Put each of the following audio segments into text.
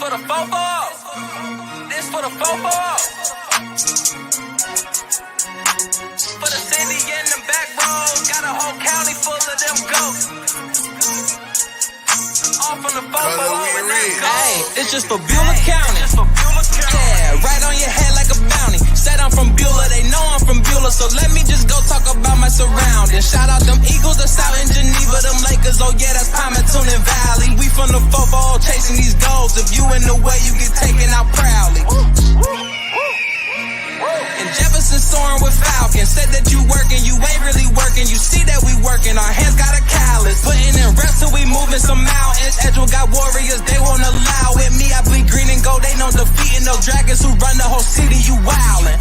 for the fofo. This for the fofo. For the city and them back roads. Got a whole county full of them ghosts. All from the fofo and let's go. Hey, it's just for Beulah County. Yeah, right on your head like a bounty. Said I'm from Beulah, they know I'm from Beulah. So let me just go talk about my surroundings. Shout out them Eagles that's out in Geneva. Them Lakers, oh yeah, that's Primetime Valley. We from the football chasing these goals. If you in the way, you get taken out proudly. And Jefferson soaring with Falcons. Said that you working, you ain't really working. You see that we working, our hands got a callus. Putting in reps till we moving some mountains. Edgewell got warriors, they won't allow it. Me, I bleed green and gold, they know defeating those dragons who run the whole city. You wildin'.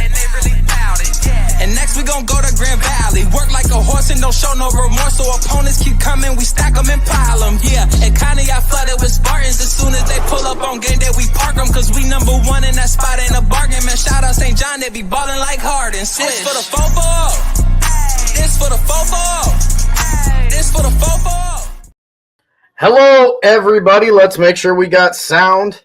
And they really bout it, yeah. And next we gon' go to Grand Valley. Work like a horse and don't show no remorse. So opponents keep coming, we stack them and pile them, yeah. And kinda got flooded with Spartans. As soon as they pull up on game day, we park them. Cause we number one in that spot, ain't a bargain. Man, shout out St. John, they be ballin' like Harden. This for the football. This for the football. This for the football. Hello, everybody. Let's make sure we got sound.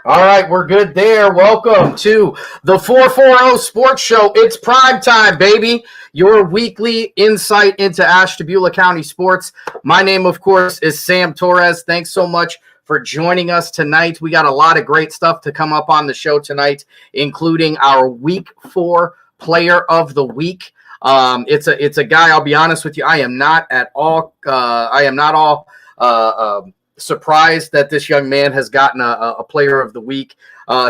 All right, we're good there. Welcome to the 440 Sports Show. It's prime time, baby. Your weekly insight into Ashtabula County sports. My name, of course, is Sam Torres. Thanks so much for joining us tonight. We got a lot of great stuff to come up on the show tonight, including our Week 4 Player of the Week. It's a guy. I'll be honest with you. I am not all surprised that this young man has gotten a Player of the Week.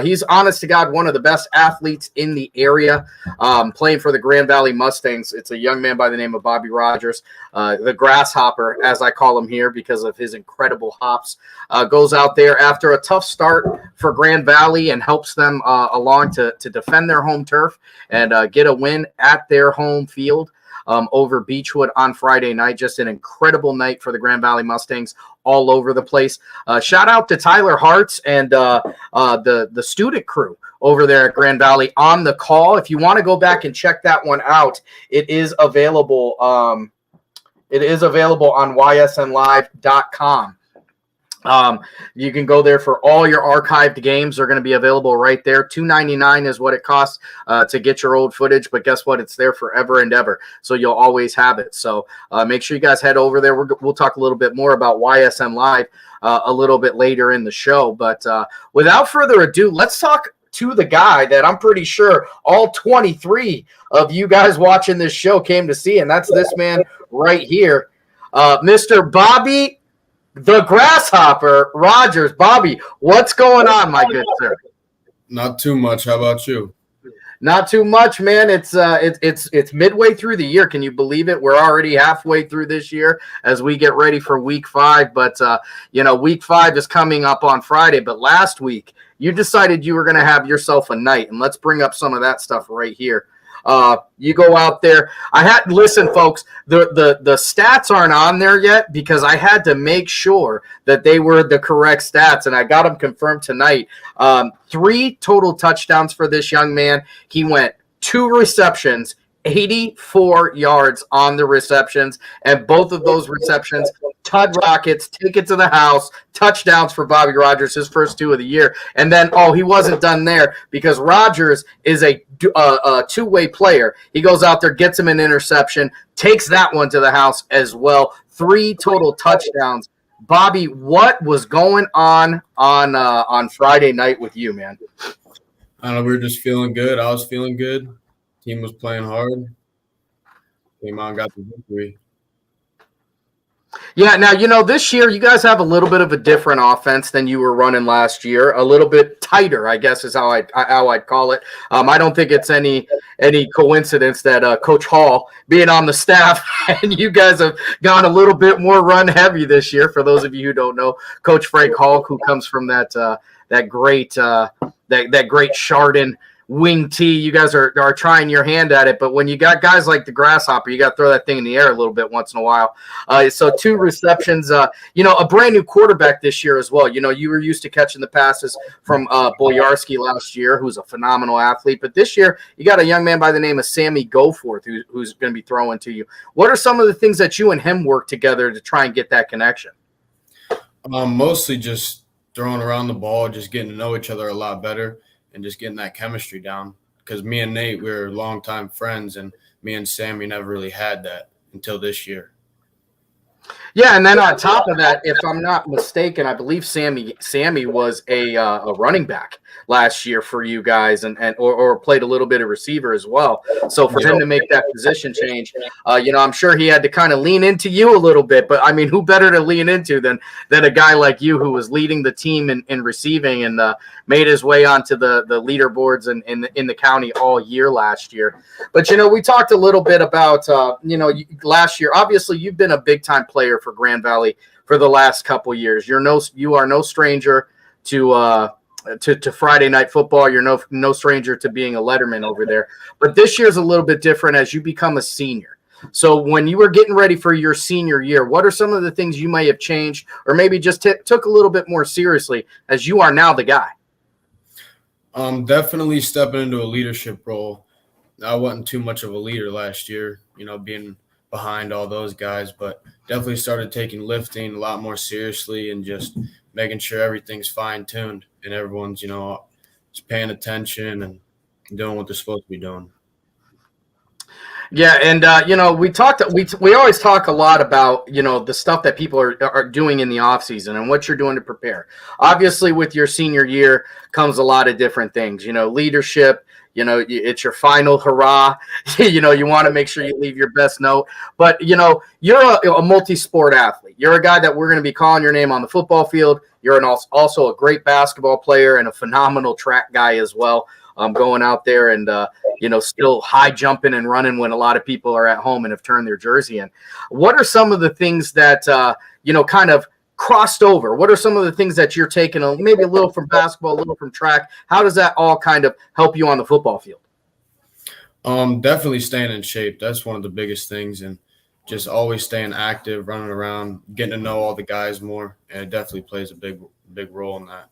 He's, honest to God, one of the best athletes in the area, playing for the Grand Valley Mustangs. It's a young man by the name of Bobby Rogers, the grasshopper, as I call him here because of his incredible hops. Goes out there after a tough start for Grand Valley and helps them along to defend their home turf and get a win at their home field. Over Beechwood on Friday night. Just an incredible night for the Grand Valley Mustangs all over the place. Shout out to Tyler Hartz and the student crew over there at Grand Valley on the call. If you want to go back and check that one out, it is available. It is available on ysnlive.com. You can go there for all your archived games. They're going to be available right there. $2.99 is what it costs to get your old footage, but guess what? It's there forever and ever, so you'll always have it. So make sure you guys head over there. We'll talk a little bit more about YSN Live a little bit later in the show, but without further ado, let's talk to the guy that I'm pretty sure all 23 of you guys watching this show came to see, and that's this man right here, Mr. Bobby the Grasshopper Rogers. Bobby, what's going on, my good sir? Not too much. How about you? Not too much, man. It's midway through the year. Can you believe it? We're already halfway through this year as we get ready for Week 5. But Week 5 is coming up on Friday. But last week you decided you were going to have yourself a night, and let's bring up some of that stuff right here. You go out there. Listen, folks, the stats aren't on there yet because I had to make sure that they were the correct stats, and I got them confirmed tonight. 3 total touchdowns for this young man. He went 2 receptions, 84 yards on the receptions, and both of those receptions, Tud Rockets, take it to the house, touchdowns for Bobby Rogers, his first 2 of the year. And then, he wasn't done there because Rogers is a two-way player. He goes out there, gets him an interception, takes that one to the house as well. 3 total touchdowns. Bobby, what was going on Friday night with you, man? I don't know. We were just feeling good. I was feeling good. Team was playing hard. Came out and got the victory. Yeah, now, this year you guys have a little bit of a different offense than you were running last year. A little bit tighter, I guess, is how I'd call it. I don't think it's any coincidence that Coach Hall being on the staff and you guys have gone a little bit more run heavy this year. For those of you who don't know, Coach Frank Hall, who comes from that great Chardon wing tee. You guys are trying your hand at it, but when you got guys like the Grasshopper, you got to throw that thing in the air a little bit once in a while. So 2 receptions, a brand new quarterback this year as well. You were used to catching the passes from Boyarski last year, who's a phenomenal athlete, but this year you got a young man by the name of Sammy Goforth who's going to be throwing to you. What are some of the things that you and him work together to try and get that connection? Mostly just throwing around the ball, just getting to know each other a lot better and just getting that chemistry down. Because me and Nate, we were longtime friends, and me and Sammy never really had that until this year. Yeah, and then on top of that, if I'm not mistaken, I believe Sammy was a running back last year for you guys, and or played a little bit of receiver as well. So for him to make that position change, I'm sure he had to kind of lean into you a little bit. But I mean, who better to lean into than a guy like you who was leading the team in receiving and made his way onto the leaderboards in the county all year last year. But we talked a little bit about last year. Obviously, you've been a big time player for Grand Valley for the last couple years. You are no stranger to Friday night football. You're no stranger to being a letterman over there. But this year's a little bit different as you become a senior. So when you were getting ready for your senior year, what are some of the things you may have changed or maybe just took a little bit more seriously as you are now the guy? Definitely stepping into a leadership role. I wasn't too much of a leader last year, being behind all those guys, but definitely started taking lifting a lot more seriously and just making sure everything's fine-tuned and everyone's, just paying attention and doing what they're supposed to be doing. Yeah, and we always talk a lot about the stuff that people are doing in the off season and what you're doing to prepare. Obviously, with your senior year comes a lot of different things. Leadership. It's your final hurrah. You want to make sure you leave your best note. But you're a multi-sport athlete. You're a guy that we're going to be calling your name on the football field. You're also a great basketball player and a phenomenal track guy as well. Going out there and still high jumping and running when a lot of people are at home and have turned their jersey in. What are some of the things that kind of crossed over? What are some of the things that you're taking maybe a little from basketball, a little from track? How does that all kind of help you on the football field? Definitely staying in shape. That's one of the biggest things, and just always staying active, running around, getting to know all the guys more, and it definitely plays a big role in that.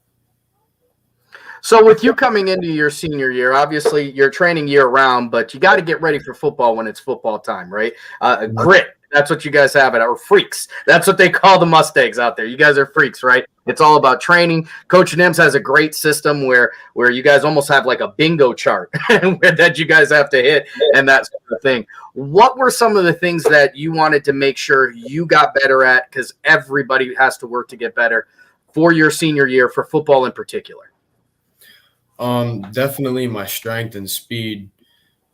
So with you coming into your senior year, obviously you're training year round, but you got to get ready for football when it's football time, right? Grit. That's what you guys have it, or freaks. That's what they call the Mustangs out there. You guys are freaks, right? It's all about training. Coach Nims has a great system where you guys almost have like a bingo chart that you guys have to hit and that sort of thing. What were some of the things that you wanted to make sure you got better at? Because everybody has to work to get better for your senior year, for football in particular. Definitely my strength and speed.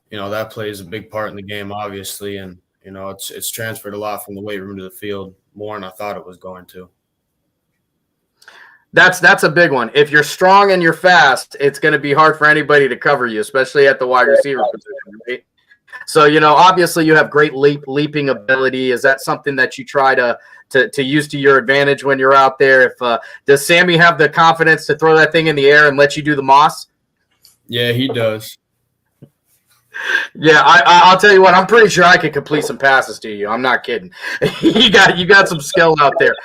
That plays a big part in the game, obviously, and it's transferred a lot from the weight room to the field more than I thought it was going to. That's a big one. If you're strong and you're fast, it's going to be hard for anybody to cover you, especially at the wide receiver position, right? So, obviously you have great leaping ability. Is that something that you try to use to your advantage when you're out there? Does Sammy have the confidence to throw that thing in the air and let you do the moss? Yeah, he does. Yeah, I'll tell you what. I'm pretty sure I could complete some passes to you. I'm not kidding. you got some skill out there.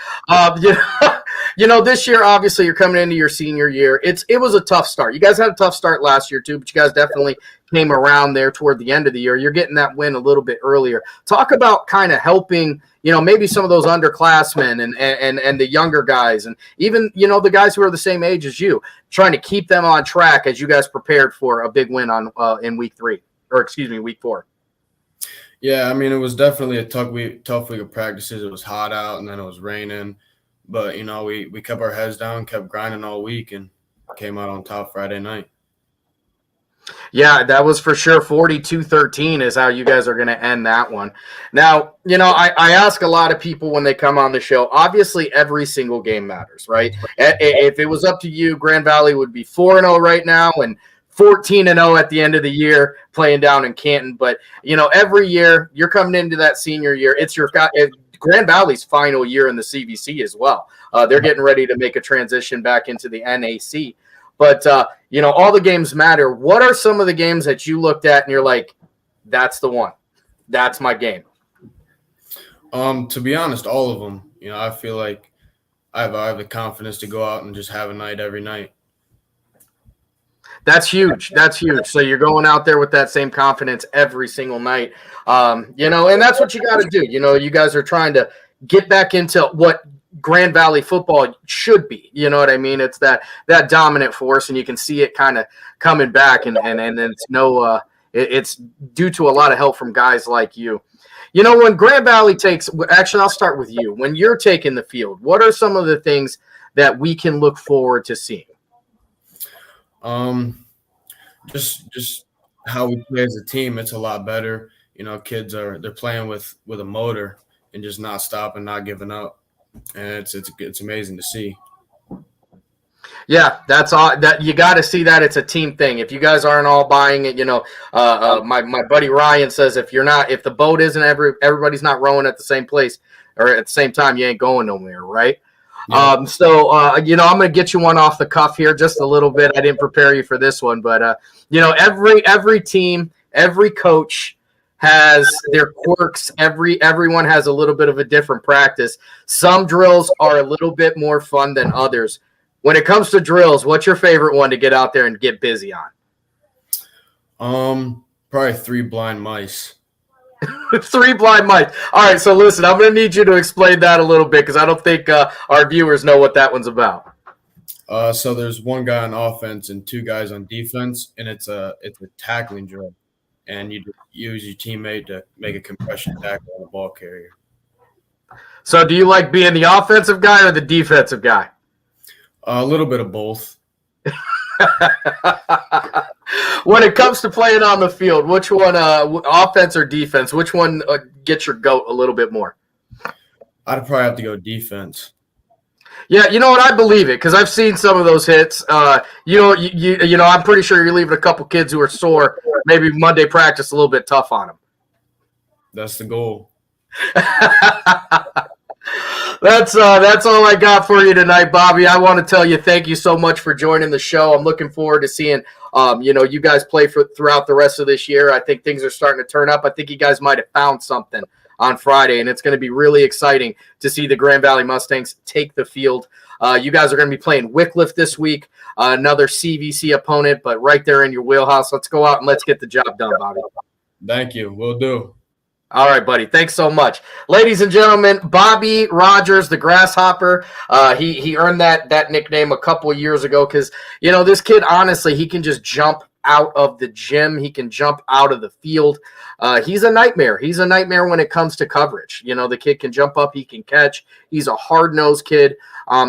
This year, obviously, you're coming into your senior year. It was a tough start. You guys had a tough start last year too, but you guys definitely came around there toward the end of the year. You're getting that win a little bit earlier. Talk about kind of helping, maybe some of those underclassmen and the younger guys, and even the guys who are the same age as you, trying to keep them on track as you guys prepared for a big win in week 4. Yeah, I mean, it was definitely a tough week of practices. It was hot out, and then it was raining. But, we kept our heads down, kept grinding all week, and came out on top Friday night. Yeah, that was for sure. 42-13 is how you guys are going to end that one. Now, I ask a lot of people when they come on the show, obviously every single game matters, right? If it was up to you, Grand Valley would be 4-0 right now and 14-0 at the end of the year playing down in Canton. But, every year you're coming into that senior year. It's Grand Valley's final year in the CVC as well. They're getting ready to make a transition back into the NAC. But, all the games matter. What are some of the games that you looked at and you're like, that's the one. That's my game? To be honest, all of them. I feel like I have the confidence to go out and just have a night every night. That's huge. That's huge. So you're going out there with that same confidence every single night. And that's what you got to do. You guys are trying to get back into what Grand Valley football should be. You know what I mean? It's that dominant force, and you can see it kind of coming back, and it's it's due to a lot of help from guys like you. You know, when Grand Valley takes – actually, I'll start with you. When you're taking the field, what are some of the things that we can look forward to seeing? Just how we play as a team, it's a lot better. You know, kids they're playing with a motor and just not stopping, not giving up, and it's amazing to see. Yeah, that's all. That you got to see that it's a team thing. If you guys aren't all buying it, you know, my buddy Ryan says if the boat isn't everybody's not rowing at the same place or at the same time, you ain't going nowhere, right? Yeah. You know, I'm going to get you one off the cuff here just a little bit. I didn't prepare you for this one, but you know, every team, every coach has their quirks. Everyone has a little bit of a different practice. Some drills are a little bit more fun than others. When it comes to drills, what's your favorite one to get out there and get busy on? Probably 3 blind mice. 3 blind mice. All right, so listen, I'm going to need you to explain that a little bit because I don't think our viewers know what that one's about. So there's 1 guy on offense and 2 guys on defense, and it's a tackling drill, and you use your teammate to make a compression tackle on the ball carrier. So do you like being the offensive guy or the defensive guy? A little bit of both. When it comes to playing on the field, which one, offense or defense, which one gets your goat a little bit more? I'd probably have to go defense. Yeah, you know what? I believe it because I've seen some of those hits. You know, I'm pretty sure you're leaving a couple kids who are sore. Maybe Monday practice a little bit tough on them. That's the goal. That's all I got for you tonight, Bobby. I want to tell you thank you so much for joining the show. I'm looking forward to seeing you know, you guys play throughout the rest of this year. I think things are starting to turn up. I think you guys might have found something on Friday, and it's going to be really exciting to see the Grand Valley Mustangs take the field. You guys are going to be playing Wycliffe this week, another CVC opponent, but right there in your wheelhouse. Let's go out and let's get the job done, Bobby. Thank you. Will do. All right, buddy. Thanks so much. Ladies and gentlemen, Bobby Rogers, the Grasshopper. He earned that nickname a couple of years ago because, you know, this kid, honestly, he can just jump out of the gym. He can jump out of the field. He's a nightmare. He's a nightmare when it comes to coverage. You know, the kid can jump up. He can catch. He's a hard-nosed kid.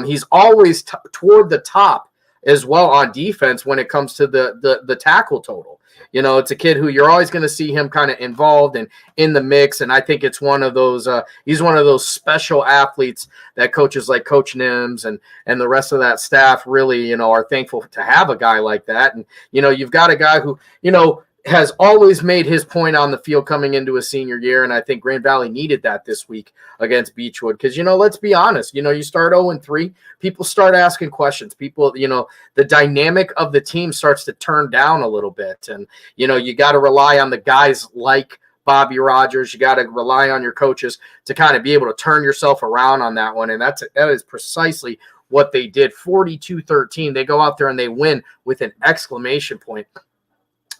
He's always toward the top as well on defense when it comes to the tackle total. You know, it's a kid who you're always going to see him kind of involved and in the mix. And I think it's one of those, he's one of those special athletes that coaches like Coach Nims and the rest of that staff really, you know, are thankful to have a guy like that. And, you know, you've got a guy who, you know, has always made his point on the field coming into his senior year. And I think Grand Valley needed that this week against Beechwood. Because, you know, let's be honest, you know, you start 0-3, people start asking questions. People, you know, the dynamic of the team starts to turn down a little bit. And, you know, you got to rely on the guys like Bobby Rogers. You got to rely on your coaches to kind of be able to turn yourself around on that one. And that is precisely what they did. 42-13. They go out there and they win with an exclamation point.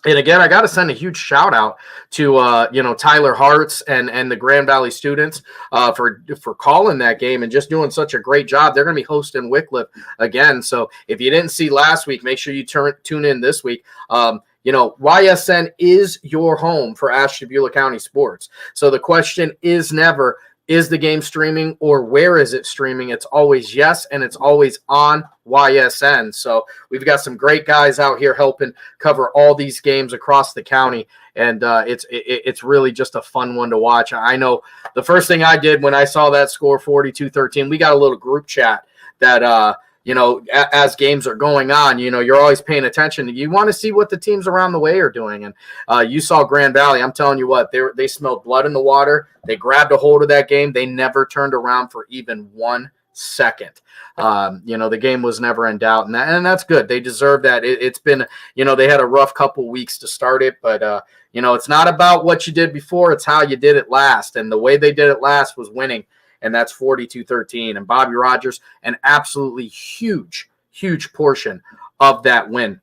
And again, I got to send a huge shout out to you know, Tyler Hartz and the Grand Valley students for calling that game and just doing such a great job. They're going to be hosting Wycliffe again. So if you didn't see last week, make sure you tune in this week. You know, YSN is your home for Ashtabula County sports. So the question is never, is the game streaming or where is it streaming? It's always yes, and it's always on YSN. So we've got some great guys out here helping cover all these games across the county, and it's really just a fun one to watch. I know the first thing I did when I saw that score 42-13, we got a little group chat that you know, as games are going on, you know, you're always paying attention. You want to see what the teams around the way are doing. And you saw Grand Valley. I'm telling you what, they smelled blood in the water. They grabbed a hold of that game. They never turned around for even 1 second. You know, the game was never in doubt, and that's good. They deserve that. It's been, you know, they had a rough couple weeks to start it, but you know, it's not about what you did before. It's how you did it last. And the way they did it last was winning. And that's 42-13. And Bobby Rogers, an absolutely huge, huge portion of that win.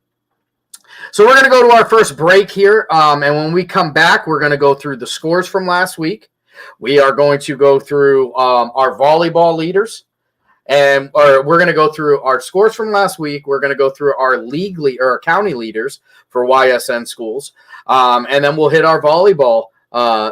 So we're going to go to our first break here. And when we come back, we're going to go through the scores from last week. We are going to go through our volleyball leaders. and we're going to go through our scores from last week. We're going to go through our our county leaders for YSN schools, and then we'll hit our volleyball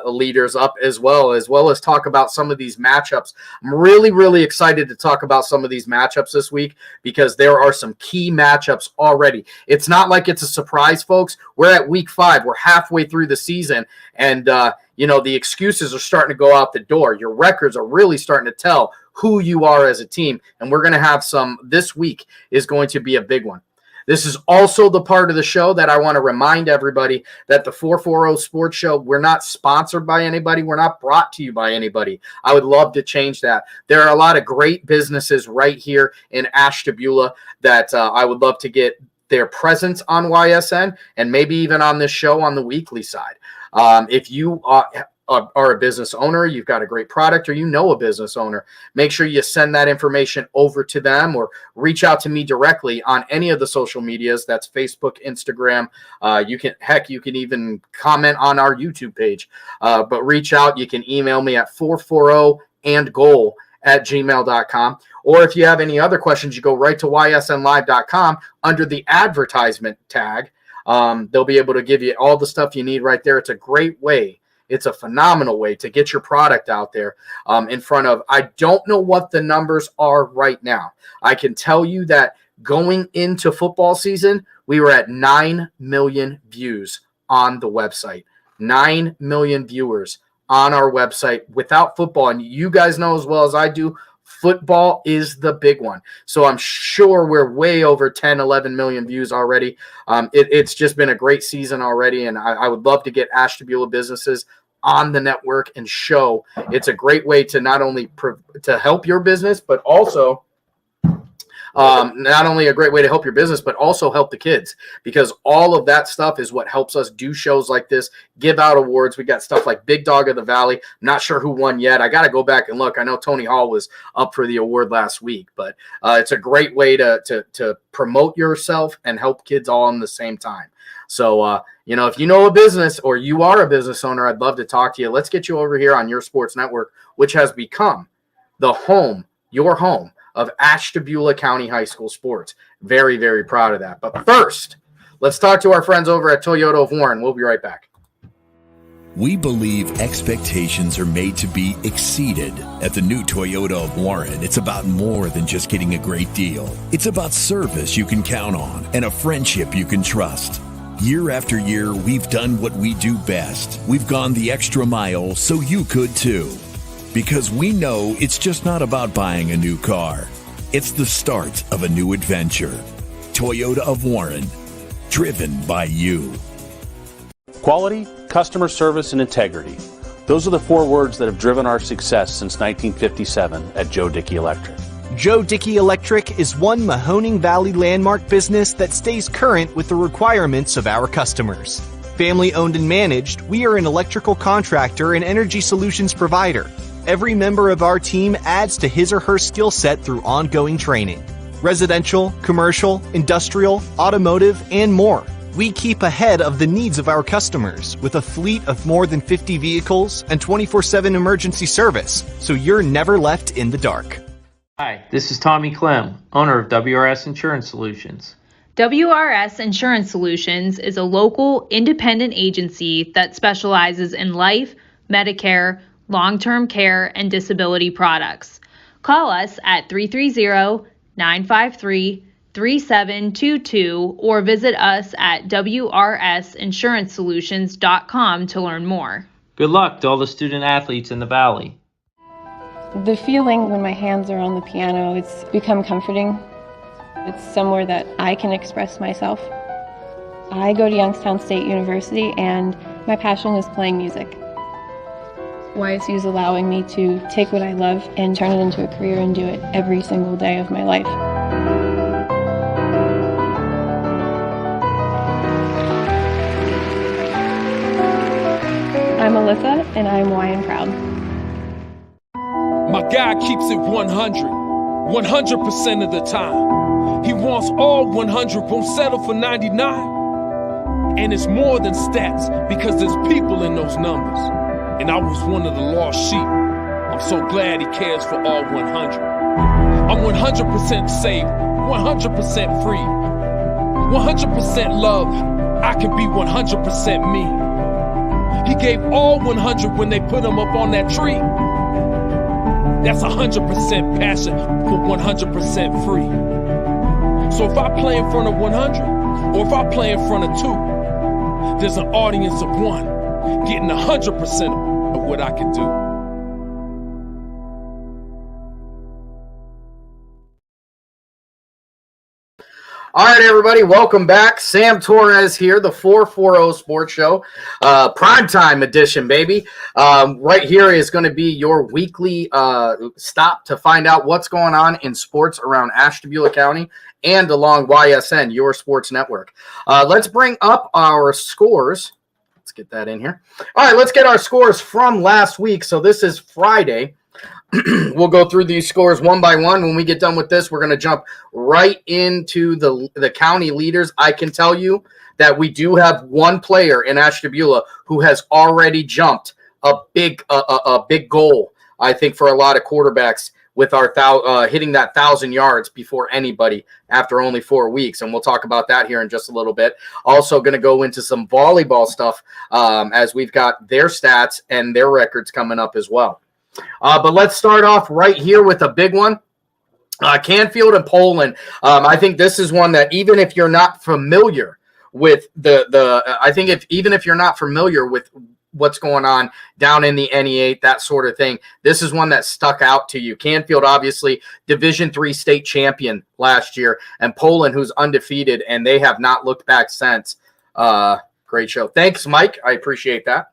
leaders up as well as talk about some of these matchups. I'm really, really excited to talk about some of these matchups this week because there are some key matchups already. It's not like it's a surprise, folks. We're at week 5. We're halfway through the season, and the excuses are starting to go out the door. Your records are really starting to tell who you are as a team, and we're going to have some. This week is going to be a big one. This is also the part of the show that I want to remind everybody that the 440 Sports Show, we're not sponsored by anybody. We're not brought to you by anybody. I would love to change that. There are a lot of great businesses right here in Ashtabula that I would love to get their presence on YSN and maybe even on this show on the weekly side. If you are a business owner, you've got a great product, or you know a business owner, make sure you send that information over to them or reach out to me directly on any of the social medias. That's Facebook, Instagram. You can even comment on our YouTube page, but reach out. You can email me at 440andgoal@gmail.com. Or if you have any other questions, you go right to ysnlive.com under the advertisement tag. They'll be able to give you all the stuff you need right there. It's a great way. It's a phenomenal way to get your product out there in front of. I don't know what the numbers are right now. I can tell you that going into football season, we were at 9 million views on the website. 9 million viewers on our website without football. And you guys know as well as I do, football is the big one. So I'm sure we're way over 10, 11 million views already. It's just been a great season already, and I would love to get Ashtabula businesses on the network and show. It's a great way to not only to help your business, but also not only a great way to help your business, but also help the kids, because all of that stuff is what helps us do shows like this, give out awards. We got stuff like Big Dog of the Valley. I'm not sure who won yet. I got to go back and look. I know Tony Hall was up for the award last week, but it's a great way to promote yourself and help kids all in the same time. So, if you know a business or you are a business owner, I'd love to talk to you. Let's get you over here on your sports network, which has become your home of Ashtabula County High School sports. Very, very proud of that. But first, let's talk to our friends over at Toyota of Warren. We'll be right back. We believe expectations are made to be exceeded. At the new Toyota of Warren, it's about more than just getting a great deal. It's about service you can count on and a friendship you can trust. Year after year, we've done what we do best. We've gone the extra mile so you could too. Because we know it's just not about buying a new car. It's the start of a new adventure. Toyota of Warren, driven by you. Quality, customer service, and integrity. Those are the 4 words that have driven our success since 1957 at Joe Dickey Electric. Joe Dickey Electric is one Mahoning Valley landmark business that stays current with the requirements of our customers. Family owned and managed, we are an electrical contractor and energy solutions provider. Every member of our team adds to his or her skill set through ongoing training. Residential, commercial, industrial, automotive, and more. We keep ahead of the needs of our customers with a fleet of more than 50 vehicles and 24/7 emergency service, so you're never left in the dark. Hi, this is Tommy Clem, owner of WRS Insurance Solutions. WRS Insurance Solutions is a local independent agency that specializes in life, Medicare, long-term care, and disability products. Call us at 330-953-3722 or visit us at wrsinsurancesolutions.com to learn more. Good luck to all the student athletes in the Valley. The feeling when my hands are on the piano, it's become comforting. It's somewhere that I can express myself. I go to Youngstown State University and my passion is playing music. YSU is allowing me to take what I love and turn it into a career and do it every single day of my life. I'm Alyssa and I'm YN proud. My guy keeps it 100% of the time. He wants all 100, won't settle for 99. And it's more than stats because there's people in those numbers. And I was one of the lost sheep. I'm so glad he cares for all 100. I'm 100% safe, 100% free, 100% love. I can be 100% me. He gave all 100 when they put him up on that tree. That's 100% passion for 100% free. So if I play in front of 100, or if I play in front of 2, there's an audience of 1 getting 100% of what I can do. All right, everybody, welcome back. Sam Torres here, the 440 Sports Show, Primetime edition, baby. Right here is going to be your weekly stop to find out what's going on in sports around Ashtabula County and along YSN, your sports network. Let's bring up our scores. Let's get that in here. All right, let's get our scores from last week. So this is Friday. We'll go through these scores one by one. When we get done with this, we're going to jump right into the county leaders. I can tell you that we do have one player in Ashtabula who has already jumped a big goal, I think, for a lot of quarterbacks with our hitting that 1,000 yards before anybody after only 4 weeks. And we'll talk about that here in just a little bit. Also going to go into some volleyball stuff as we've got their stats and their records coming up as well. But let's start off right here with a big one. Canfield and Poland. I think this is one that even if you're not familiar with even if you're not familiar with what's going on down in the NE8, that sort of thing, this is one that stuck out to you. Canfield, obviously, Division III state champion last year, and Poland, who's undefeated, and they have not looked back since. Great show. Thanks, Mike. I appreciate that.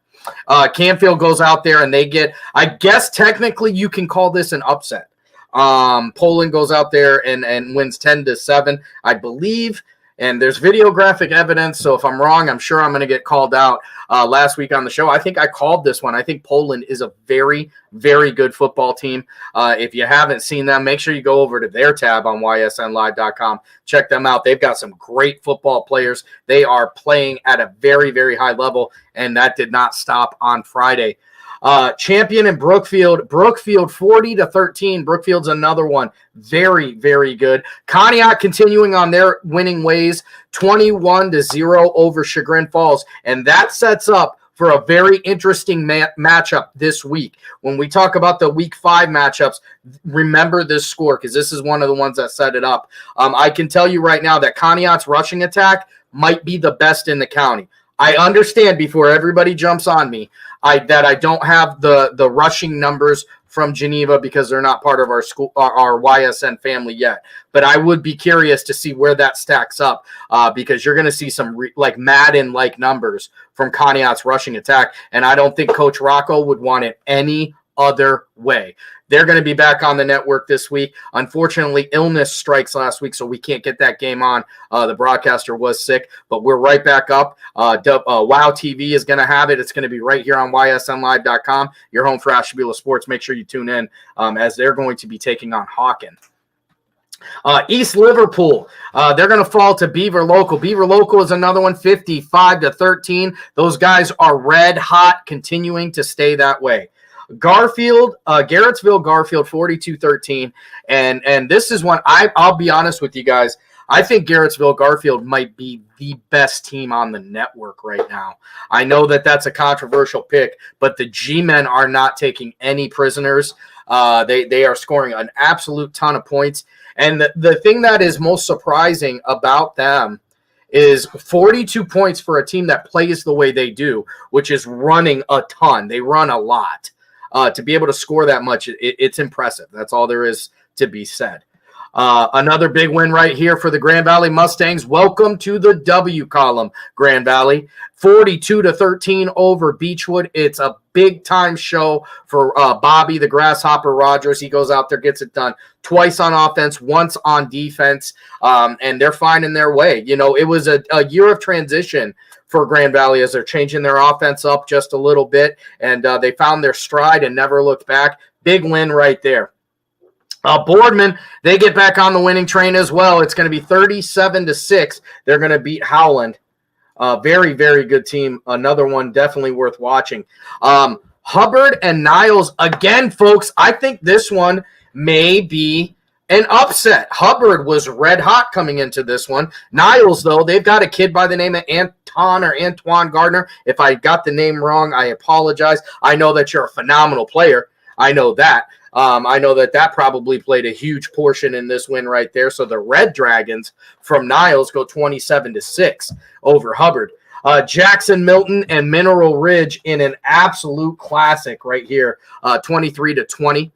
Canfield goes out there and they get, I guess technically you can call this an upset. Poland goes out there and wins 10-7, I believe. And there's videographic evidence. So if I'm wrong, I'm sure I'm going to get called out. Last week on the show, I think I called this one. I think Poland is a very, very good football team. If you haven't seen them, make sure you go over to their tab on ysnlive.com. Check them out. They've got some great football players. They are playing at a very, very high level, and that did not stop on Friday. Champion in Brookfield 40-13. Brookfield's another one. Very, very good. Conneaut continuing on their winning ways, 21-0 over Chagrin Falls. And that sets up for a very interesting matchup this week. When we talk about the week 5 matchups, remember this score because this is one of the ones that set it up. I can tell you right now that Conneaut's rushing attack might be the best in the county. I understand before everybody jumps on me that I don't have the rushing numbers from Geneva because they're not part of our school, our YSN family yet. But I would be curious to see where that stacks up because you're going to see some like Madden-like numbers from Conneaut's rushing attack, and I don't think Coach Rocco would want it any other way. They're going to be back on the network this week. Unfortunately, illness strikes last week, so we can't get that game on. The broadcaster was sick, but we're right back up. WOW TV is going to have it. It's going to be right here on ysnlive.com, your home for Ashtabula sports. Make sure you tune in as they're going to be taking on Hawken. East Liverpool, they're going to fall to Beaver Local. Beaver Local is another one, 55-13. Those guys are red hot, continuing to stay that way. Garfield, Garrettsville, Garfield, 42-13. And this is one, I'll be honest with you guys, I think Garrettsville, Garfield might be the best team on the network right now. I know that that's a controversial pick, but the G-men are not taking any prisoners. They are scoring an absolute ton of points. And the thing that is most surprising about them is 42 points for a team that plays the way they do, which is running a ton. They run a lot. To be able to score that much, it's impressive. That's all there is to be said. Another big win right here for the Grand Valley Mustangs. Welcome to the W column, Grand Valley. 42-13 over Beechwood. It's a big-time show for Bobby, the Grasshopper Rogers. He goes out there, gets it done twice on offense, once on defense, and they're finding their way. You know, it was a year of transition for Grand Valley as they're changing their offense up just a little bit, and they found their stride and never looked back. Big win right there. Boardman, they get back on the winning train as well. It's going to be 37-6. They're going to beat Howland. Very, very good team. Another one definitely worth watching. Hubbard and Niles, again, folks, I think this one may be An upset. Hubbard was red hot coming into this one. Niles, though, they've got a kid by the name of Antoine Gardner. If I got the name wrong, I apologize. I know that you're a phenomenal player. I know that. I know that probably played a huge portion in this win right there. So the Red Dragons from Niles go 27-6 over Hubbard. Jackson Milton and Mineral Ridge in an absolute classic right here, 23-20.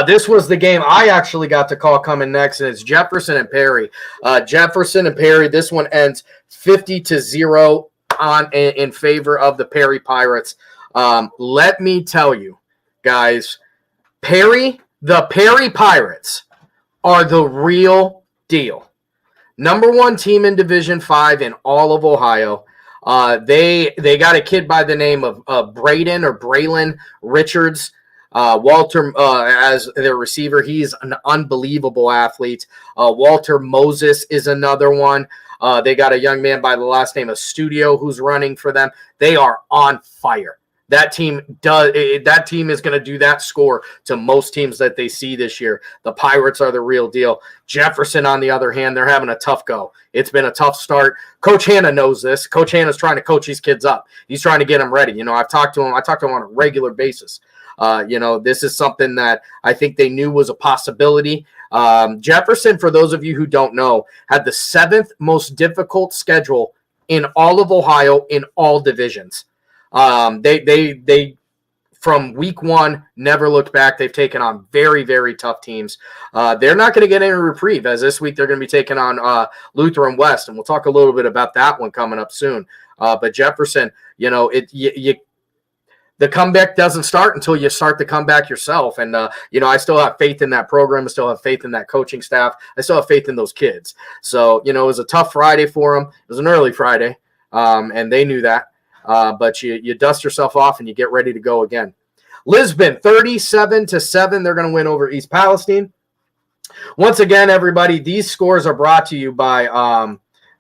This was the game I actually got to call coming next, and it's Jefferson and Perry. Jefferson and Perry, this one ends 50-0 in favor of the Perry Pirates. Let me tell you, guys, the Perry Pirates are the real deal. Number one team in Division 5 in all of Ohio. They got a kid by the name of Braylon Richards. Walter as their receiver. He's an unbelievable athlete. Walter Moses is another one. They got a young man by the last name of Studio who's running for them. They are on fire. That team is going to do that score to most teams that they see this year. The Pirates are the real deal. Jefferson, on the other hand, they're having a tough go. It's been a tough start. Coach Hanna knows this. Coach Hanna's trying to coach these kids up. He's trying to get them ready. I've talked to him. I talk to him on a regular basis. This is something that I think they knew was a possibility. Jefferson, for those of you who don't know, had the 7th most difficult schedule in all of Ohio in all divisions. They from week 1 never looked back. They've taken on very, very tough teams. They're not going to get any reprieve, as this week they're going to be taking on Lutheran West, and we'll talk a little bit about that one coming up soon. But Jefferson, the comeback doesn't start until you start the comeback yourself. And, I still have faith in that program. I still have faith in that coaching staff. I still have faith in those kids. So, it was a tough Friday for them. It was an early Friday, and they knew that. But you dust yourself off and you get ready to go again. Lisbon, 37-7. They're going to win over East Palestine. Once again, everybody, these scores are brought to you by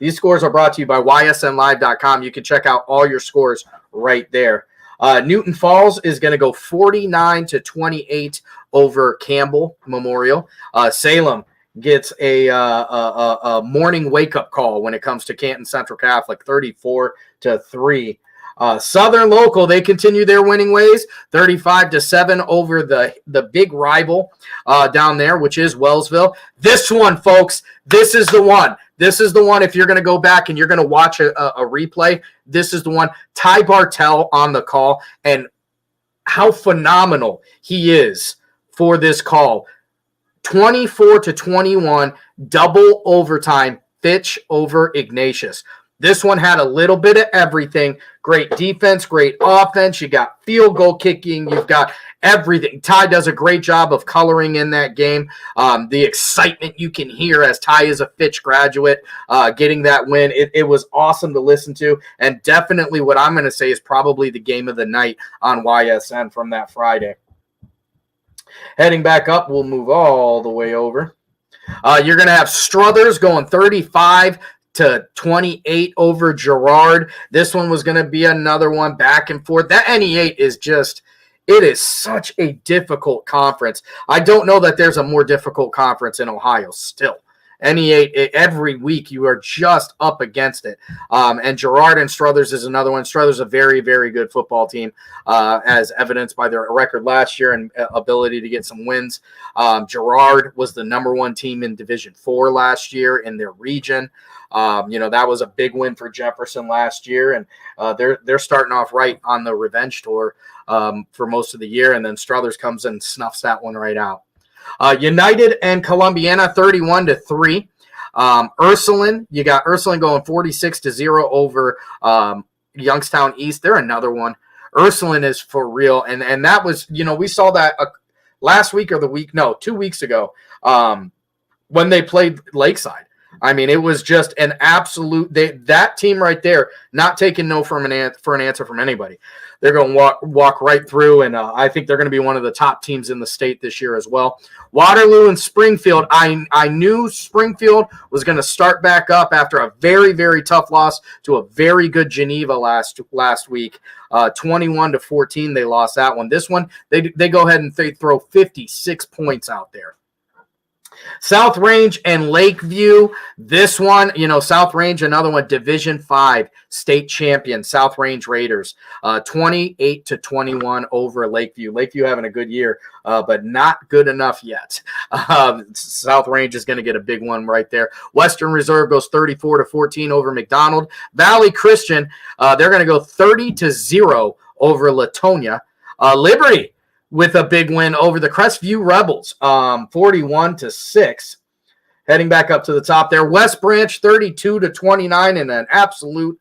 ysnlive.com. You can check out all your scores right there. Newton Falls is going to go 49-28 over Campbell Memorial. Salem gets a morning wake-up call when it comes to Canton Central Catholic, 34-3. Southern Local, they continue their winning ways, 35-7 over the big rival down there, which is Wellsville. This one, folks, this is the one. This is the one. If you're going to go back and you're going to watch a replay, this is the one. Ty Bartell on the call, and how phenomenal he is for this call. 24-21, double overtime, Fitch over Ignatius. This one had a little bit of everything. Great defense, great offense. You got field goal kicking. You've got everything. Ty does a great job of coloring in that game. The excitement you can hear as Ty is a Fitch graduate getting that win. It was awesome to listen to, and definitely what I'm going to say is probably the game of the night on YSN from that Friday. Heading back up, we'll move all the way over. You're going to have Struthers going 35-28 over Girard. This one was going to be another one back and forth. That NE8 is just, it is such a difficult conference. I don't know that there's a more difficult conference in Ohio still. NE8, every week you are just up against it. And Girard and Struthers is another one. Struthers a very, very good football team, as evidenced by their record last year and ability to get some wins. Girard was the number 1 team in Division 4 last year in their region. That was a big win for Jefferson last year, and they're starting off right on the revenge tour for most of the year, and then Struthers comes and snuffs that one right out. United and Columbiana 31-3. Ursuline, you got Ursuline going 46-0 over Youngstown East. They're another one. Ursuline is for real, and that was, we saw that last week or 2 weeks ago when they played Lakeside. I mean, it was just an absolute. That team right there, not taking no for an answer from anybody. They're going to walk right through, and I think they're going to be one of the top teams in the state this year as well. Waterloo and Springfield. I knew Springfield was going to start back up after a very, very tough loss to a very good Geneva last week. 21-14, they lost that one. This one, they go ahead and they throw 56 points out there. South Range and Lakeview. This one, South Range, another one, Division 5 state champion, South Range Raiders, 28-21 over Lakeview. Lakeview having a good year, but not good enough yet. South Range is going to get a big one right there. Western Reserve goes 34-14 over McDonald. Valley Christian, they're going to go 30-0 over Latonia. Liberty with a big win over the Crestview Rebels, 41-6. Heading back up to the top there. West Branch, 32-29 in an absolute,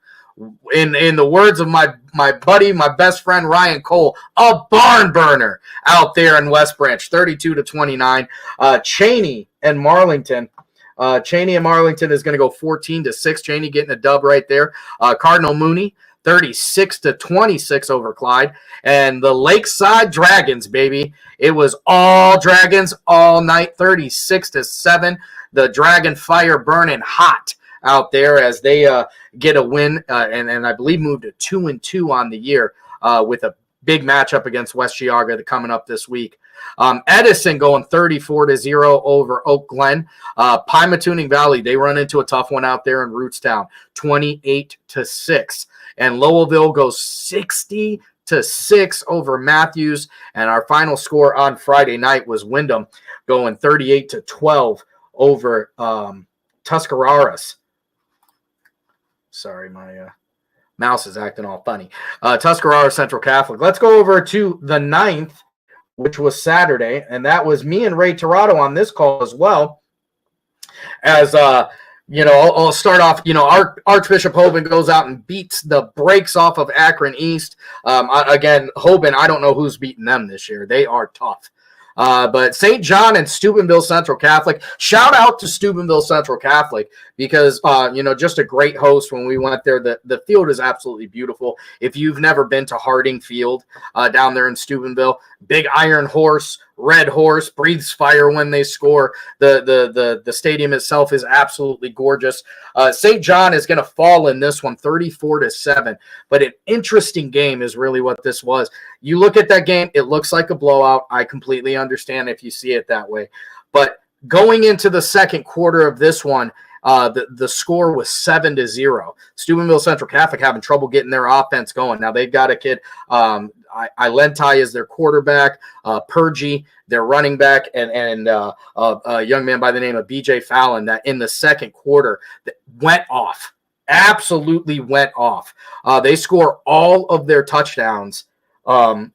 in the words of my buddy, my best friend Ryan Cole, a barn burner out there in West Branch, 32-29. Cheney and Marlington. Cheney and Marlington is going to go 14-6. Cheney getting a dub right there. Cardinal Mooney, 36-26 over Clyde. And the Lakeside Dragons, baby. It was all Dragons all night, 36-7. The Dragon Fire burning hot out there as they get a win and I believe moved to 2-2 on the year with a big matchup against West Geauga coming up this week. Edison going 34-0 over Oak Glen. Pymatuning Valley, they run into a tough one out there in Rootstown, 28-6. And Lowellville goes 60-6 over Matthews. And our final score on Friday night was Wyndham going 38-12 over Tuscarawas. Sorry, my mouse is acting all funny. Tuscarawas Central Catholic. Let's go over to the 9th, which was Saturday, and that was me and Ray Tirado on this call as well. As I'll start off. Archbishop Hoban goes out and beats the brakes off of Akron East. Again, Hoban, I don't know who's beating them this year. They are tough. But St. John and Steubenville Central Catholic, shout out to Steubenville Central Catholic because, just a great host when we went there. The field is absolutely beautiful. If you've never been to Harding Field down there in Steubenville, big iron horse, red horse, breathes fire when they score. The stadium itself is absolutely gorgeous. St. John is going to fall in this one 34-7, but an interesting game is really what this was. You look at that game, it looks like a blowout. I completely understand if you see it that way. But going into the second quarter of this one, the score was 7-0. Steubenville Central Catholic having trouble getting their offense going. Now they've got a kid, Ilentai is their quarterback, Purgy, their running back, and a young man by the name of BJ Fallon that in the second quarter went off, absolutely went off. They score all of their touchdowns. 4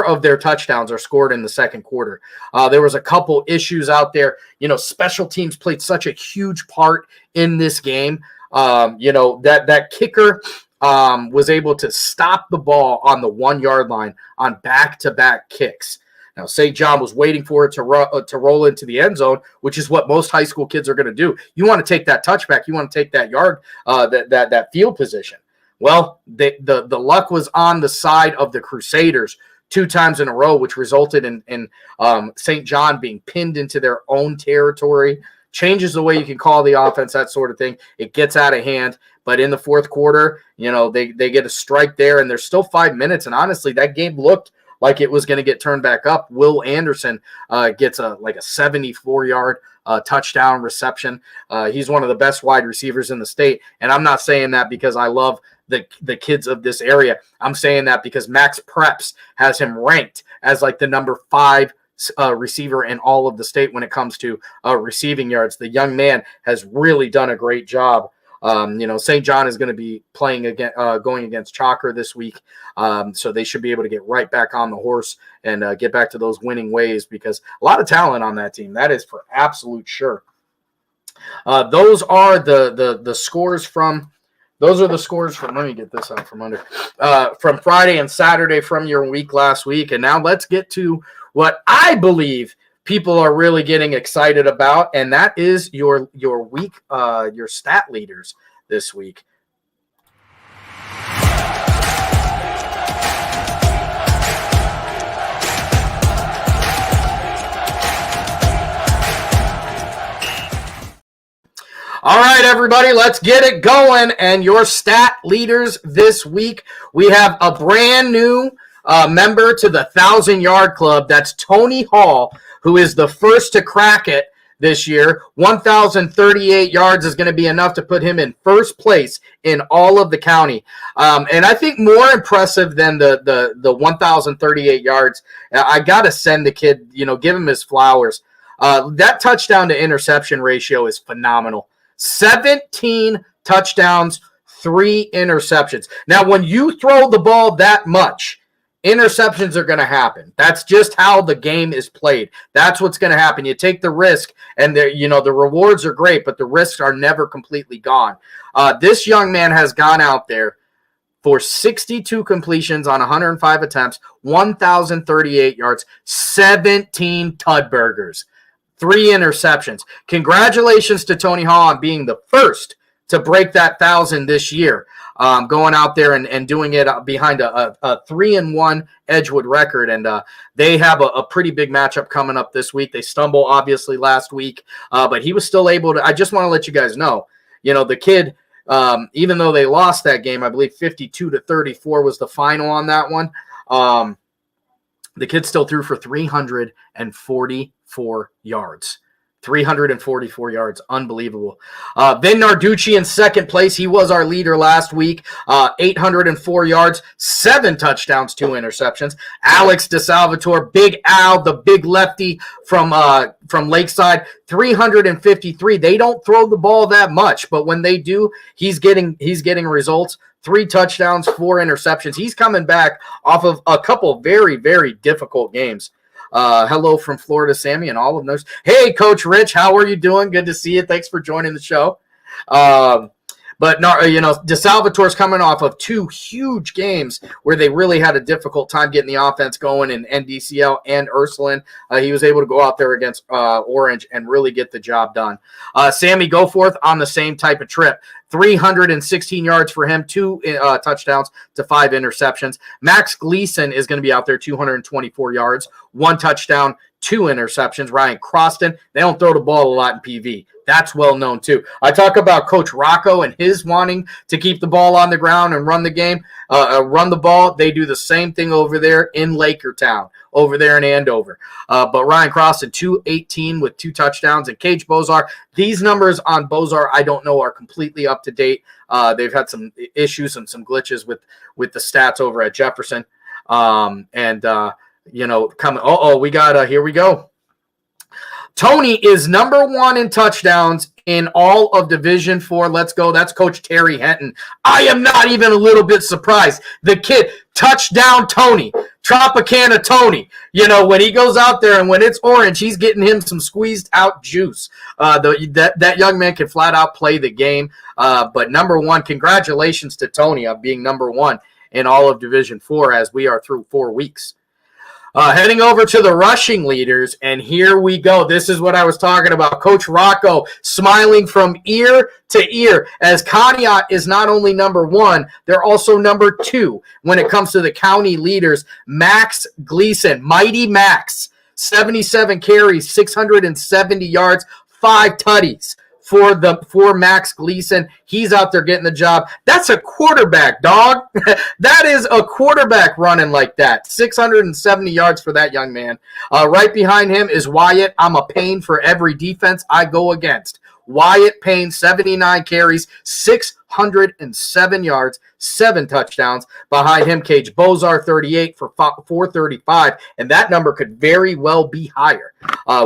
of their touchdowns are scored in the second quarter. There was a couple issues out there. Special teams played such a huge part in this game. That kicker was able to stop the ball on the 1 yard line on back-to-back kicks. Now, St. John was waiting for it to roll into the end zone, which is what most high school kids are going to do. You want to take that touchback. You want to take that yard, that field position. Well, the luck was on the side of the Crusaders 2 times in a row, which resulted in St. John being pinned into their own territory. Changes the way you can call the offense, that sort of thing. It gets out of hand. But in the fourth quarter, they get a strike there, and there's still 5 minutes. And honestly, that game looked like it was going to get turned back up. Will Anderson gets a 74-yard touchdown reception. He's one of the best wide receivers in the state. And I'm not saying that because I love the kids of this area. I'm saying that because Max Preps has him ranked as the number 5 receiver in all of the state when it comes to receiving yards. The young man has really done a great job. St. John is going to be playing again, going against Chalker this week. So they should be able to get right back on the horse and get back to those winning ways because a lot of talent on that team. That is for absolute sure. Those are the scores from. Those are the scores from, let me get this out from under, from Friday and Saturday from your week last week. And now let's get to what I believe people are really getting excited about, and that is your week, your stat leaders this week. All right, everybody, let's get it going. And your stat leaders this week, we have a brand new member to the 1,000-Yard Club. That's Tony Hall who is the first to crack it this year. 1,038 yards is going to be enough to put him in first place in all of the county. And I think more impressive than the 1,038 yards, I got to send the kid, give him his flowers. That touchdown to interception ratio is phenomenal. 17 touchdowns, 3 interceptions. Now, when you throw the ball that much, interceptions are going to happen. That's just how the game is played. That's what's going to happen. You take the risk, and the rewards are great, but the risks are never completely gone. This young man has gone out there for 62 completions on 105 attempts, 1,038 yards, 17 Tudburgers, 3 interceptions. Congratulations to Tony Hall on being the first to break that 1,000 this year. Going out there and doing it behind a 3-1 Edgewood record. And they have a pretty big matchup coming up this week. They stumbled, obviously, last week, but he was still able to – I just want to let you guys know, the kid, even though they lost that game, I believe 52-34 was the final on that one, the kid still threw for 344 yards. 344 yards. Unbelievable. Vin Narducci in second place. He was our leader last week. 804 yards, 7 touchdowns, 2 interceptions. Alex DeSalvatore, Big Al, the big lefty from Lakeside, 353. They don't throw the ball that much, but when they do, he's getting results. 3 touchdowns, 4 interceptions. He's coming back off of a couple very, very difficult games. Hello from Florida, Sammy, and all of those. Hey, Coach Rich, how are you doing? Good to see you. Thanks for joining the show. But DeSalvatore's coming off of 2 huge games where they really had a difficult time getting the offense going in NDCL and Ursuline. He was able to go out there against Orange and really get the job done. Sammy Goforth on the same type of trip. 316 yards for him, 2 touchdowns to 5 interceptions. Max Gleason is going to be out there, 224 yards, 1 touchdown, 2 interceptions. Ryan Croston, they don't throw the ball a lot in PV. That's well known too. I talk about Coach Rocco and his wanting to keep the ball on the ground and run the game, run the ball. They do the same thing over there in Lakertown, over there in Andover. But Ryan Croston, 218 with 2 touchdowns. And Cage Bozar, these numbers on Bozar, I don't know, are completely up to date. They've had some issues and some glitches with the stats over at Jefferson. Here we go. Tony is number 1 in touchdowns in all of Division 4. Let's go. That's Coach Terry Henton. I am not even a little bit surprised. The kid, touchdown Tony, Tropicana Tony. When he goes out there and when it's orange, he's getting him some squeezed out juice. That young man can flat out play the game. But number 1, congratulations to Tony on being number 1 in all of Division 4 as we are through 4 weeks. Heading over to the rushing leaders, and here we go. This is what I was talking about. Coach Rocco smiling from ear to ear as Conneaut is not only number 1, they're also number 2 when it comes to the county leaders. Max Gleason, Mighty Max, 77 carries, 670 yards, 5 tutties for Max Gleason. He's out there getting the job. That's a quarterback, dog. That is a quarterback running like that. 670 yards for that young man. Right behind him is Wyatt. I'm a pain for every defense I go against. Wyatt Payne, 79 carries, 607 yards, 7 touchdowns. Behind him, Cage Bozar, 38 for 435, and that number could very well be higher.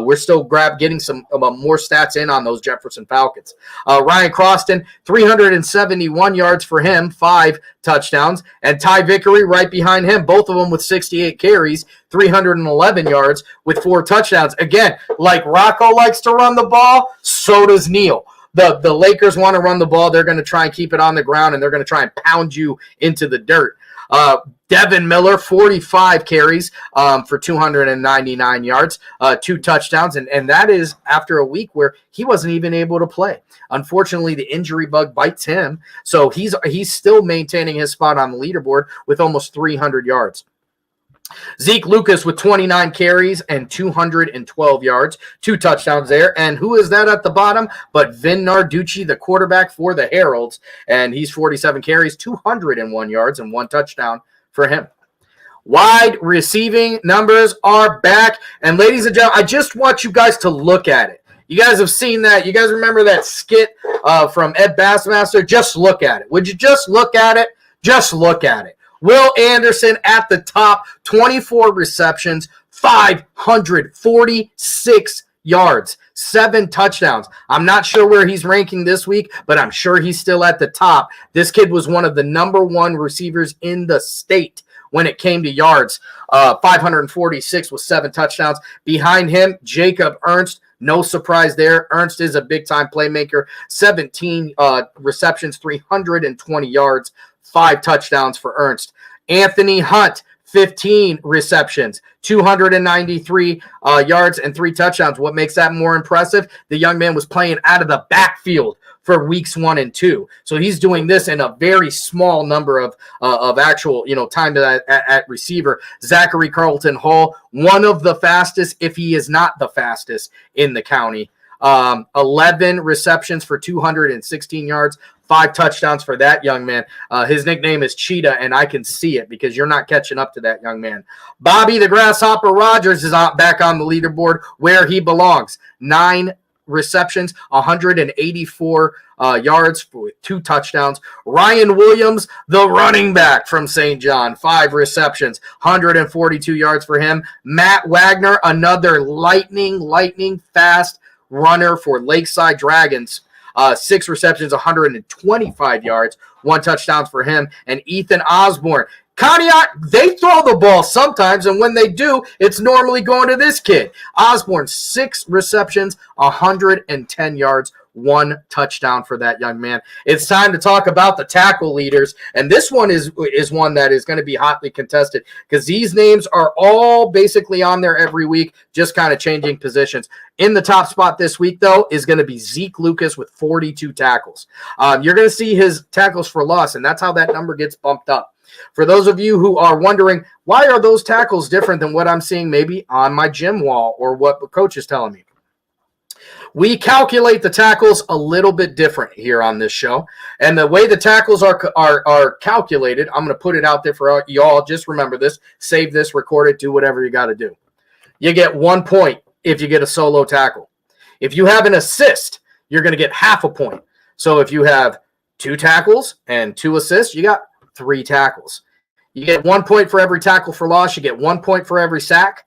We're still getting some more stats in on those Jefferson Falcons. Ryan Croston, 371 yards for him, 5 touchdowns, and Ty Vickery right behind him, both of them with 68 carries, 311 yards with 4 touchdowns. Again, like Rocco likes to run the ball, so does Neil. The Lakers want to run the ball. They're going to try and keep it on the ground, and they're going to try and pound you into the dirt. Devin Miller, 45 carries for 299 yards, 2 touchdowns, and that is after a week where he wasn't even able to play. Unfortunately, the injury bug bites him, so he's still maintaining his spot on the leaderboard with almost 300 yards. Zeke Lucas with 29 carries and 212 yards, 2 touchdowns there. And who is that at the bottom? But Vin Narducci, the quarterback for the Heralds, and he's 47 carries, 201 yards, and 1 touchdown for him. Wide receiving numbers are back. And ladies and gentlemen, I just want you guys to look at it. You guys have seen that. You guys remember that skit from Ed Bassmaster? Just look at it. Would you just look at it? Just look at it. Will Anderson at the top, 24 receptions, 546 yards, 7 touchdowns. I'm not sure where he's ranking this week, but I'm sure he's still at the top. This kid was one of the number 1 receivers in the state when it came to yards. 546 with 7 touchdowns. Behind him, Jacob Ernst. No surprise there. Ernst is a big-time playmaker. 17 receptions, 320 yards, 5 touchdowns for Ernst. Anthony Hunt, 15 receptions, 293 yards, and 3 touchdowns. What makes that more impressive? The young man was playing out of the backfield for weeks 1 and 2. So he's doing this in a very small number of actual, time at receiver. Zachary Carlton Hall, one of the fastest, if he is not the fastest in the county. 11 receptions for 216 yards, 5 touchdowns for that young man. His nickname is Cheetah, and I can see it because you're not catching up to that young man. Bobby the Grasshopper Rogers is back on the leaderboard where he belongs. 9 receptions, 184 yards with 2 touchdowns. Ryan Williams, the running back from St. John, 5 receptions, 142 yards for him. Matt Wagner, another lightning fast runner for Lakeside Dragons. 6 receptions, 125 yards, 1 touchdown for him. And Ethan Osborne. Conneaut, they throw the ball sometimes, and when they do, it's normally going to this kid. Osborne, 6 receptions, 110 yards, 1 touchdown for that young man. It's time to talk about the tackle leaders, and this one is one that is going to be hotly contested because these names are all basically on there every week, just kind of changing positions. In the top spot this week, though, is going to be Zeke Lucas with 42 tackles. You're going to see his tackles for loss, and that's how that number gets bumped up. For those of you who are wondering, why are those tackles different than what I'm seeing maybe on my gym wall or what the coach is telling me? We calculate the tackles a little bit different here on this show. And the way the tackles are calculated, I'm going to put it out there for y'all. Just remember this, save this, record it, do whatever you got to do. You get 1 point if you get a solo tackle. If you have an assist, you're going to get half a point. So if you have 2 tackles and 2 assists, you got 3 tackles. You get 1 point for every tackle for loss. You get 1 point for every sack.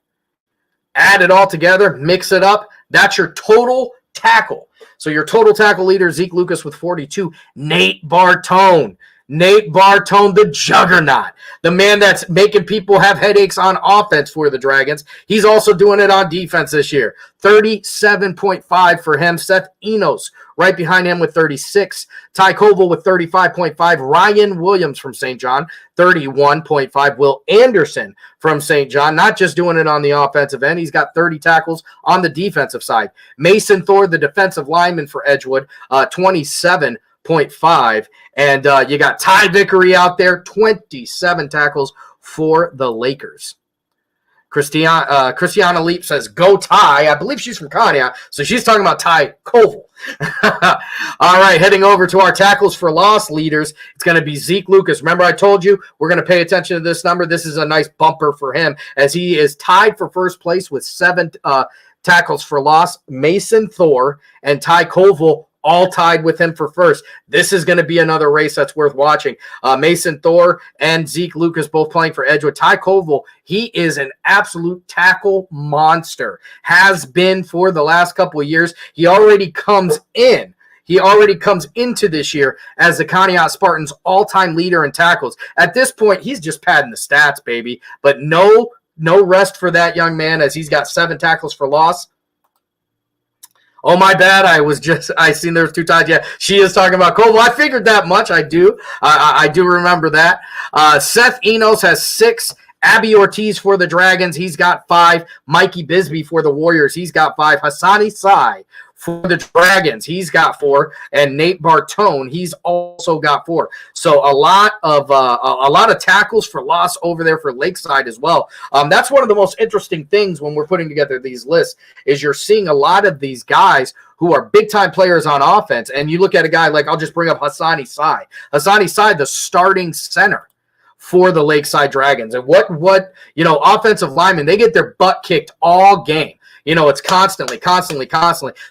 Add it all together, mix it up. That's your total tackle. So your total tackle leader, Zeke Lucas with 42. Nate Bartone, the juggernaut, the man that's making people have headaches on offense for the Dragons. He's also doing it on defense this year. 37.5 for him. Seth Enos right behind him with 36. Ty Koval with 35.5. Ryan Williams from St. John, 31.5. Will Anderson from St. John, not just doing it on the offensive end. He's got 30 tackles on the defensive side. Mason Thor, the defensive lineman for Edgewood, 27.5. And you got Ty Vickery out there, 27 tackles for the Lakers. Christiana Leap says, go Ty. I believe she's from Conneaut, so she's talking about Ty Koval. All right, heading over to our tackles for loss leaders. It's going to be Zeke Lucas. Remember I told you we're going to pay attention to this number. This is a nice bumper for him as he is tied for first place with 7 tackles for loss. Mason Thor and Ty Koval all tied with him for first. This is going to be another race that's worth watching. Mason Thor and Zeke Lucas both playing for Edgewood. Ty Koval, he is an absolute tackle monster. Has been for the last couple of years. He already comes into this year as the Conneaut Spartans' all-time leader in tackles. At this point, he's just padding the stats, baby. But no rest for that young man as he's got 7 tackles for loss. Oh, my bad. I seen there's 2 times. Yeah, she is talking about Koval. I figured that much. I do. I do remember that. Seth Enos has 6. Abby Ortiz for the Dragons. He's got 5. Mikey Bisbee for the Warriors. He's got 5. Hassani Sai for the Dragons. He's got 4. And Nate Bartone, he's also got 4. So a lot of tackles for loss over there for Lakeside as well. That's one of the most interesting things when we're putting together these lists is you're seeing a lot of these guys who are big-time players on offense. And you look at a guy like, I'll just bring up Hassani Sai. Hassani Sai, the starting center for the Lakeside Dragons. And what offensive linemen, they get their butt kicked all game. It's constantly.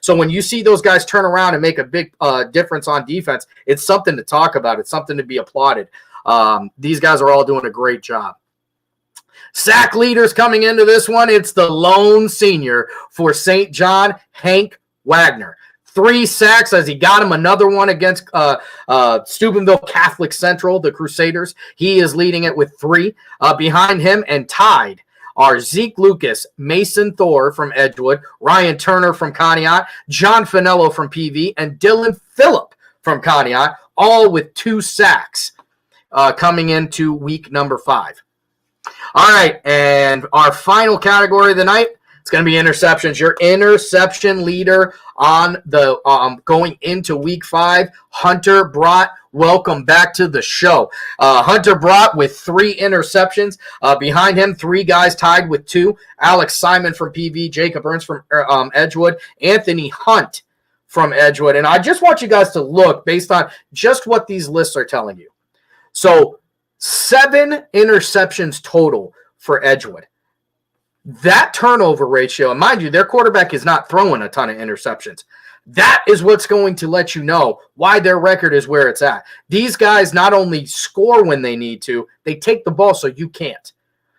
So when you see those guys turn around and make a big difference on defense, it's something to talk about. It's something to be applauded. These guys are all doing a great job. Sack leaders coming into this one, it's the lone senior for St. John, Hank Wagner. 3 sacks as he got him another one against Steubenville Catholic Central, the Crusaders. He is leading it with 3. Behind him and tied are Zeke Lucas, Mason Thor from Edgewood, Ryan Turner from Conneaut, John Finello from PV, and Dylan Phillip from Conneaut, all with 2 sacks coming into week number 5. All right, and our final category of the night, it's going to be interceptions. Your interception leader on the going into week 5, Hunter Brott. Welcome back to the show. Hunter Brott with 3 interceptions. Behind him, 3 guys tied with 2. Alex Simon from PV, Jacob Ernst from Edgewood, Anthony Hunt from Edgewood. And I just want you guys to look based on just what these lists are telling you. So 7 interceptions total for Edgewood. That turnover ratio, and mind you, their quarterback is not throwing a ton of interceptions. That is what's going to let you know why their record is where it's at. These guys not only score when they need to, they take the ball so you can't.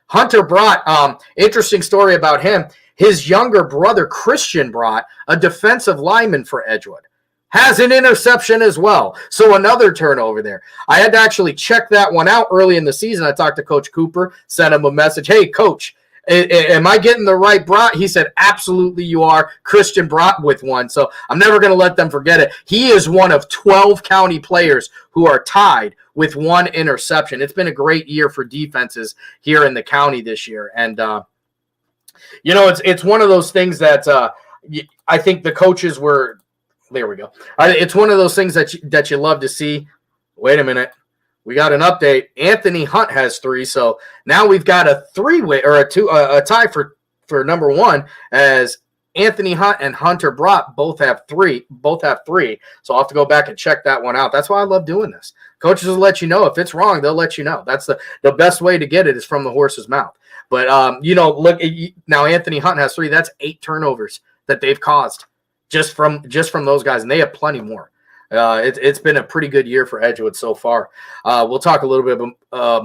Hunter Brott, interesting story about him. His younger brother, Christian Brott, a defensive lineman for Edgewood, has an interception as well. So another turnover there. I had to actually check that one out early in the season. I talked to Coach Cooper, sent him a message. Hey, Coach, am I getting the right Brott? He said, absolutely you are. Christian Brott with 1. So I'm never going to let them forget it. He is one of 12 county players who are tied with 1 interception. It's been a great year for defenses here in the county this year. And, it's one of those things that I think the coaches were – there we go. It's one of those things that you love to see. Wait a minute. We got an update. Anthony Hunt has 3, so now we've got a 3-way or a tie for number 1 as Anthony Hunt and Hunter Brott both have 3. So I'll have to go back and check that one out. That's why I love doing this. Coaches will let you know if it's wrong. They'll let you know. That's the best way to get it is from the horse's mouth. But look now. Anthony Hunt has 3. That's 8 turnovers that they've caused just from those guys, and they have plenty more. It's been a pretty good year for Edgewood so far. We'll talk a little bit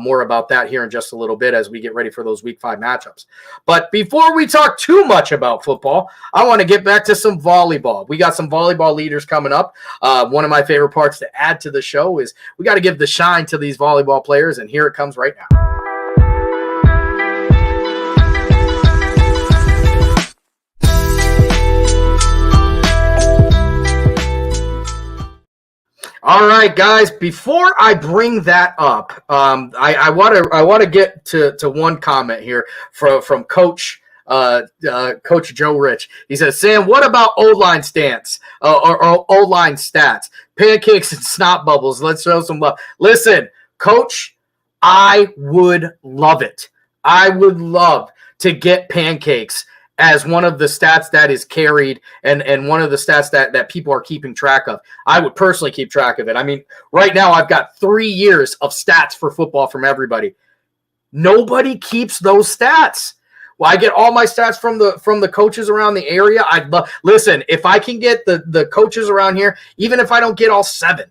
more about that here in just a little bit as we get ready for those week 5 matchups. But before we talk too much about football, I want to get back to some volleyball. We got some volleyball leaders coming up. One of my favorite parts to add to the show is we got to give the shine to these volleyball players, and here it comes right now. All right, guys. Before I bring that up, I want to get to one comment here from Coach Joe Rich. He says, "Sam, what about O-line stance or O-line stats? Pancakes and snot bubbles. Let's show some love." Listen, Coach, I would love it. I would love to get pancakes as one of the stats that is carried and one of the stats that people are keeping track of. I would personally keep track of it. I mean, right now I've got 3 years of stats for football from everybody. Nobody keeps those stats. Well, I get all my stats from the coaches around the area. Listen, if I can get the coaches around here, even if I don't get all 7,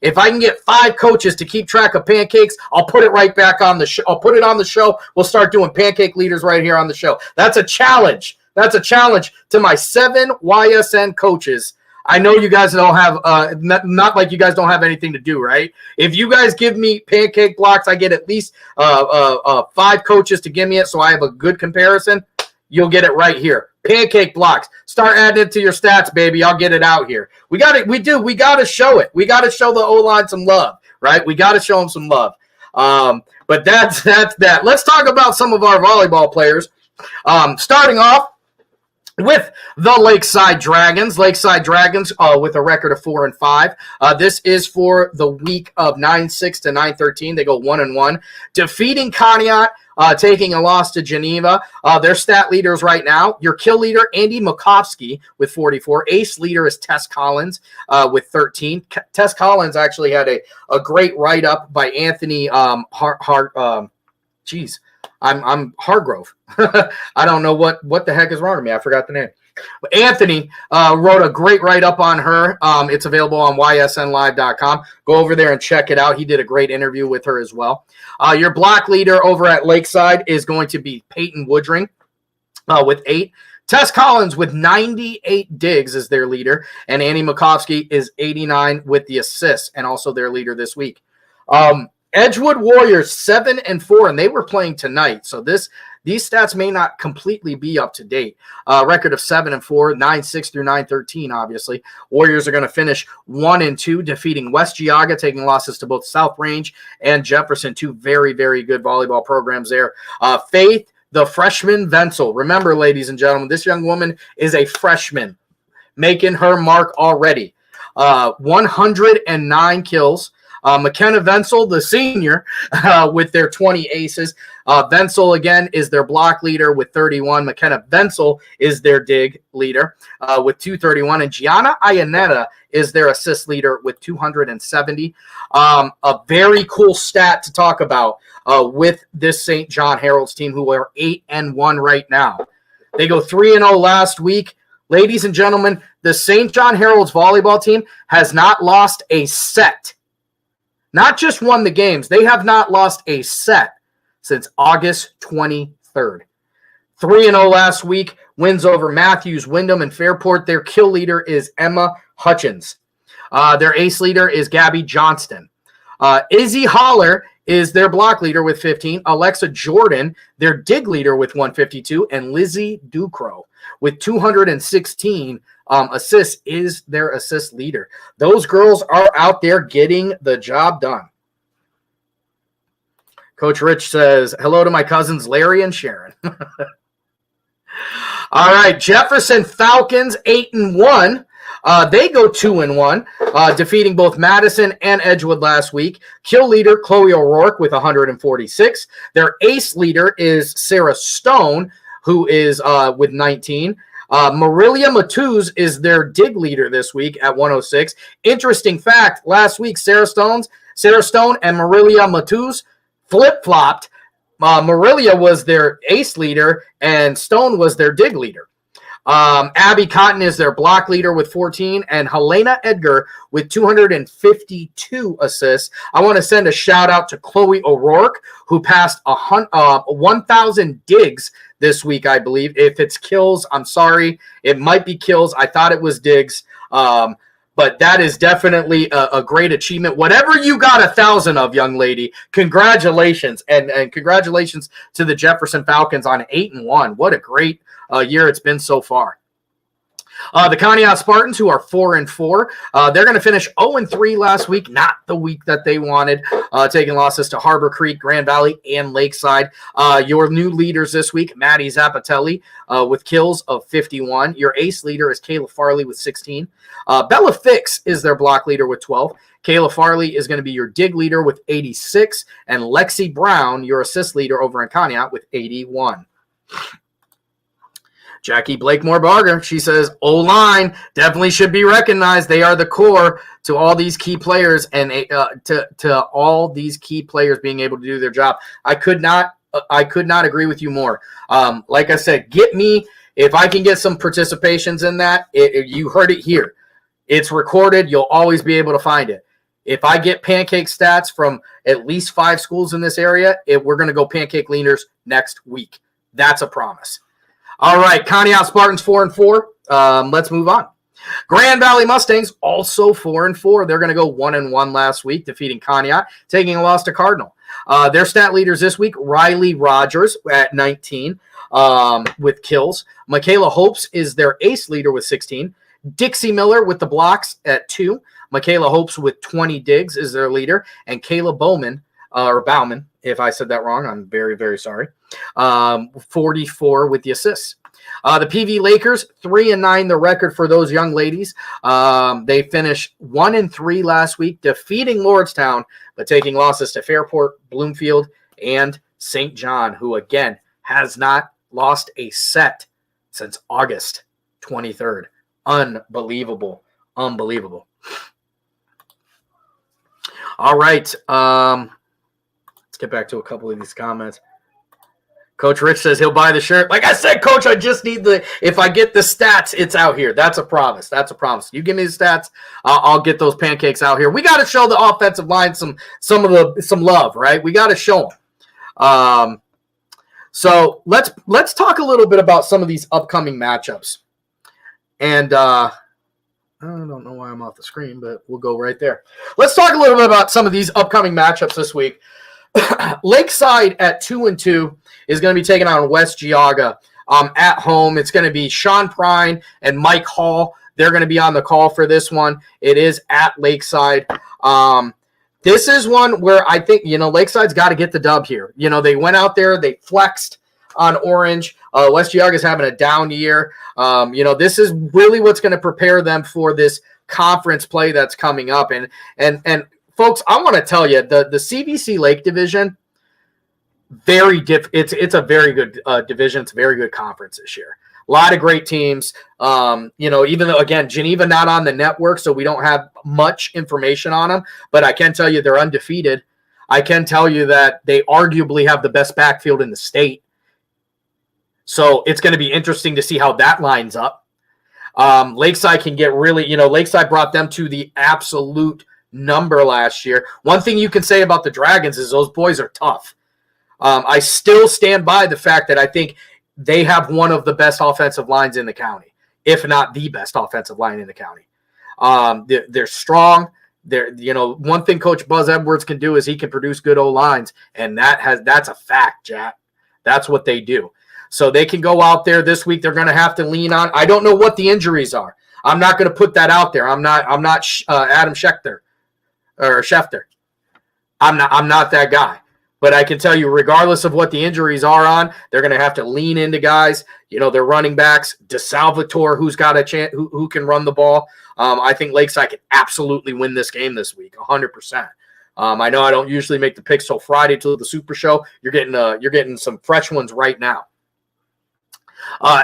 if I can get 5 coaches to keep track of pancakes, I'll put it right back on the show. I'll put it on the show. We'll start doing pancake leaders right here on the show. That's a challenge. That's a challenge to my 7 YSN coaches. I know you guys don't have, not like you guys don't have anything to do, right? If you guys give me pancake blocks, I get at least 5 coaches to give me it so I have a good comparison. You'll get it right here. Pancake blocks. Start adding it to your stats, baby. I'll get it out here. We got to show it. We got to show the O-line some love, right? We got to show them some love. But that's that. Let's talk about some of our volleyball players. Starting off, with the Lakeside Dragons. Lakeside Dragons with a record of 4-5. This is for the week of 9-6 to 9-13. They go 1-1, defeating Conneaut, taking a loss to Geneva. Their stat leaders right now: your kill leader Andy Makovsky with 44. Ace leader is Tess Collins with 13. Tess Collins actually had a great write up by Anthony I'm Hargrove. I don't know what the heck is wrong with me. I forgot the name. But Anthony wrote a great write-up on her. It's available on ysnlive.com. Go over there and check it out. He did a great interview with her as well. Your block leader over at Lakeside is going to be Peyton Woodring with 8. Tess Collins with 98 digs is their leader. And Annie Makovsky is 89 with the assists and also their leader this week. Edgewood Warriors 7-4, and they were playing tonight. So these stats may not completely be up to date. Record of 7-4, 9-6 through 9-13. Obviously, Warriors are going to finish 1-2, defeating West Geauga, taking losses to both South Range and Jefferson. Two very, very good volleyball programs there. Faith, the freshman Venzel. Remember, ladies and gentlemen, this young woman is a freshman, making her mark already. 109 kills. McKenna Venzel, the senior, with their 20 aces. Venzel, again, is their block leader with 31. McKenna Venzel is their dig leader with 231. And Gianna Iannetta is their assist leader with 270. A very cool stat to talk about with this St. John Herald's team, who are 8-1 right now. They go 3-0 last week. Ladies and gentlemen, the St. John Herald's volleyball team has not lost a set. Not just won the games. They have not lost a set since August 23rd. 3-0 last week. Wins over Matthews, Wyndham, and Fairport. Their kill leader is Emma Hutchins. Their ace leader is Gabby Johnston. Izzy Holler is their block leader with 15. Alexa Jordan, their dig leader with 152. And Lizzie Ducro with 216 assists is their assist leader. Those girls are out there getting the job done. Coach Rich says, hello to my cousins Larry and Sharon. All right, Jefferson Falcons 8-1. They go 2-1, defeating both Madison and Edgewood last week. Kill leader Chloe O'Rourke with 146. Their ace leader is Sarah Stone, who is with 19. Marilia Matuz is their dig leader this week at 106. Interesting fact, last week Sarah Stone and Marilia Matuz flip-flopped. Marilia was their ace leader and Stone was their dig leader. Abby Cotton is their block leader with 14, and Helena Edgar with 252 assists. I want to send a shout out to Chloe O'Rourke, who passed 1,000 digs this week, I believe. If it's kills, I'm sorry. It might be kills. I thought it was digs. But that is definitely a great achievement. Whatever you got 1,000 of, young lady, congratulations. And congratulations to the Jefferson Falcons on 8-1. What a great year it's been so far. The Conneaut Spartans, who are 4-4, they're going to finish 0-3 last week, not the week that they wanted, taking losses to Harbor Creek, Grand Valley, and Lakeside. Your new leaders this week, Maddie Zappatelli with kills of 51. Your ace leader is Kayla Farley with 16. Bella Fix is their block leader with 12. Kayla Farley is going to be your dig leader with 86. And Lexi Brown, your assist leader over in Conneaut with 81. Jackie Blakemore Barger, she says, O-line definitely should be recognized. They are the core to all these key players and to all these key players being able to do their job. I could not agree with you more. Like I said, get me, if I can get some participations in that, you heard it here. It's recorded. You'll always be able to find it. If I get pancake stats from at least 5 schools in this area, we're going to go pancake leaners next week. That's a promise. All right, Conneaut Spartans 4-4. Let's move on. Grand Valley Mustangs also 4-4. They're going to go 1-1 last week, defeating Conneaut, taking a loss to Cardinal. Their stat leaders this week, Riley Rogers at 19 with kills. Michaela Hopes is their ace leader with 16. Dixie Miller with the blocks at 2. Michaela Hopes with 20 digs is their leader. And Kayla Bowman, or Bauman, if I said that wrong, I'm very, very sorry. 44 with the assists. The PV Lakers, 3-9, the record for those young ladies. They finished 1-3 last week, defeating Lordstown, but taking losses to Fairport, Bloomfield, and St. John, who again has not lost a set since August 23rd. Unbelievable. All right. Let's get back to a couple of these comments. Coach Rich says he'll buy the shirt. Like I said, Coach, I just need if I get the stats, it's out here. That's a promise. You give me the stats, I'll get those pancakes out here. We got to show the offensive line some love, right? We got to show them. So let's talk a little bit about some of these upcoming matchups. And I don't know why I'm off the screen, but we'll go right there. Let's talk a little bit about some of these upcoming matchups this week. Lakeside at 2-2 is going to be taking on West Geauga at home. It's going to be Sean Prine and Mike Hall. They're going to be on the call for this one. It is at Lakeside. This is one where I think, Lakeside's got to get the dub here. They went out there, they flexed on Orange. West Geauga's having a down year. This is really what's going to prepare them for this conference play that's coming up. And folks, I want to tell you, the CVC Lake Division, it's a very good division. It's a very good conference this year. A lot of great teams. Even though, again, Geneva not on the network, so we don't have much information on them, but I can tell you they're undefeated. I can tell you that they arguably have the best backfield in the state. So it's going to be interesting to see how that lines up. Lakeside can get really, Lakeside brought them to the absolute number last year. One thing you can say about the Dragons is those boys are tough. I still stand by the fact that I think they have one of the best offensive lines in the county, if not the best offensive line in the county. They're strong. One thing Coach Buzz Edwards can do is he can produce good O-lines, and that's a fact, Jack. That's what they do. So they can go out there this week. They're going to have to lean on. I don't know what the injuries are. I'm not going to put that out there. I'm not Adam Schefter. I'm not that guy. But I can tell you, regardless of what the injuries are on, they're going to have to lean into guys. Their running backs, DeSalvatore, who's got a chance, who can run the ball. I think Lakeside can absolutely win this game this week, 100%. I know I don't usually make the picks till Friday till the Super Show. You're getting some fresh ones right now.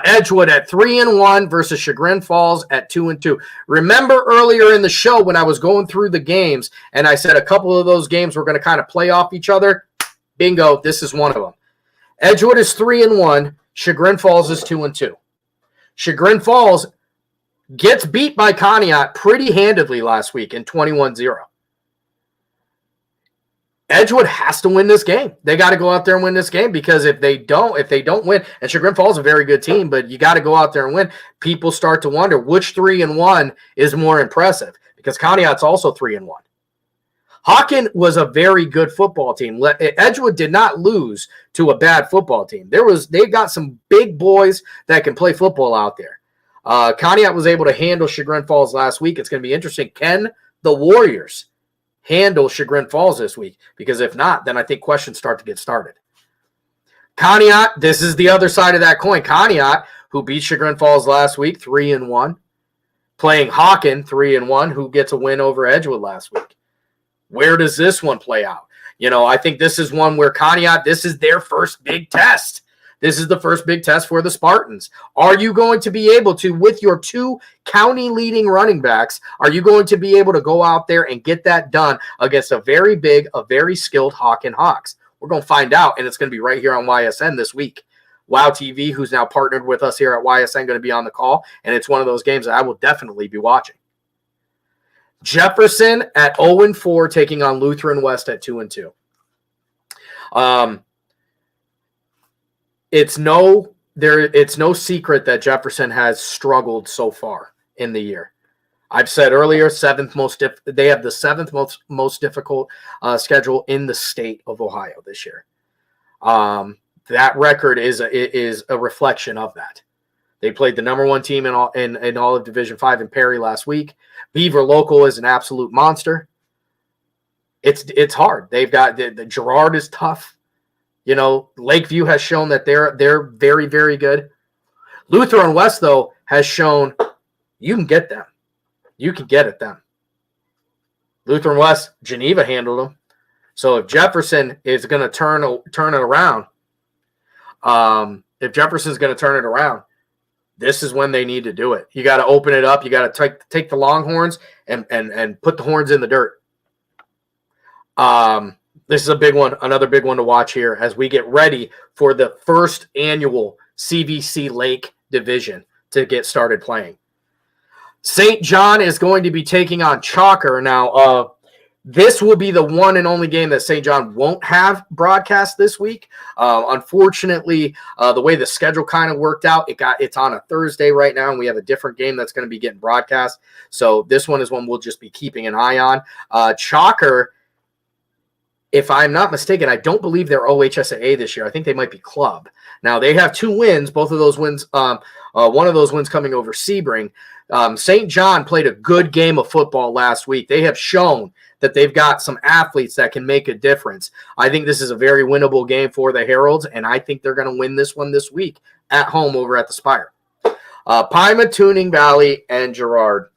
Edgewood at 3-1 versus Chagrin Falls at 2-2. Remember earlier in the show when I was going through the games and I said a couple of those games were going to kind of play off each other? Bingo, this is one of them. Edgewood is 3-1. Chagrin Falls is 2-2. Chagrin Falls gets beat by Conneaut pretty handedly last week in 21-0. Edgewood has to win this game. They got to go out there and win this game because if they don't win, and Chagrin Falls is a very good team, but you got to go out there and win. People start to wonder which 3-1 is more impressive because Conneaut's also 3-1. Hawken was a very good football team. Edgewood did not lose to a bad football team. They've got some big boys that can play football out there. Conneaut was able to handle Chagrin Falls last week. It's going to be interesting. Can the Warriors handle Chagrin Falls this week? Because if not, then I think questions start to get started. Conneaut, this is the other side of that coin. Conneaut, who beat Chagrin Falls last week, 3-1, playing Hawken, 3-1, who gets a win over Edgewood last week. Where does this one play out? I think this is one where Conneaut, this is their first big test. This is the first big test for the Spartans. Are you going to be able to, with your two county-leading running backs, are you going to be able to go out there and get that done against a very big, a very skilled Hawken Hawks? We're going to find out, and it's going to be right here on YSN this week. Wow TV, who's now partnered with us here at YSN, going to be on the call, and it's one of those games that I will definitely be watching. Jefferson at 0-4, taking on Lutheran West at 2-2. It's no secret that Jefferson has struggled so far in the year. I've said earlier, they have the seventh most difficult schedule in the state of Ohio this year. That record is a reflection of that. They played the number one team in all of Division 5 in Perry last week. Beaver Local is an absolute monster. It's hard. They've got the Girard is tough. Lakeview has shown that they're very, very good. Lutheran West, though, has shown you can get them. You can get at them. Lutheran West, Geneva handled them. So if Jefferson is going to turn it around, this is when they need to do it. You got to open it up. You got to take the Longhorns and put the horns in the dirt. This is a big one, another big one to watch here as we get ready for the first annual CVC Lake Division to get started playing. St. John is going to be taking on Chalker. Now, this will be the one and only game that St. John won't have broadcast this week. Unfortunately, the way the schedule kind of worked out, it's on a Thursday right now, and we have a different game that's going to be getting broadcast. So this one is one we'll just be keeping an eye on. Chalker, if I'm not mistaken, I don't believe they're OHSAA this year. I think they might be club. Now, they have 2 wins. Both of those wins, one of those wins coming over Sebring. St. John played a good game of football last week. They have shown that they've got some athletes that can make a difference. I think this is a very winnable game for the Heralds, and I think they're going to win this one this week at home over at the Spire. Pymatuning Valley and Girard.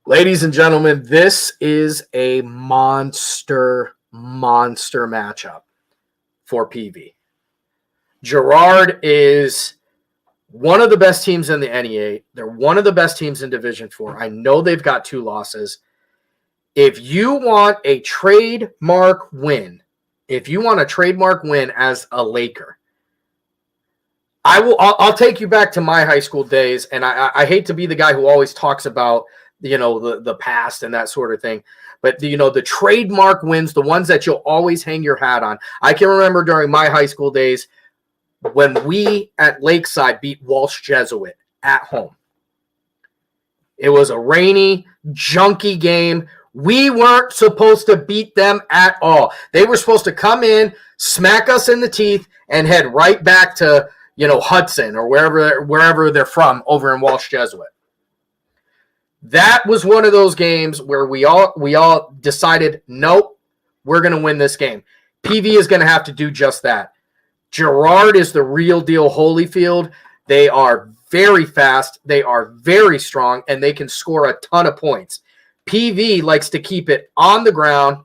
Ladies and gentlemen, this is a monster matchup for PV. Girard is one of the best teams in the NE8. They're one of the best teams in Division 4. I know they've got 2 losses. If you want a trademark win as a Laker, I'll take you back to my high school days, and I hate to be the guy who always talks about the past and that sort of thing. But, the trademark wins, the ones that you'll always hang your hat on. I can remember during my high school days when we at Lakeside beat Walsh Jesuit at home. It was a rainy, junky game. We weren't supposed to beat them at all. They were supposed to come in, smack us in the teeth, and head right back to, Hudson or wherever they're from over in Walsh Jesuit. That was one of those games where we all decided, nope, we're going to win this game. PV is going to have to do just that. Girard is the real deal Holyfield. They are very fast. They are very strong, and they can score a ton of points. PV likes to keep it on the ground,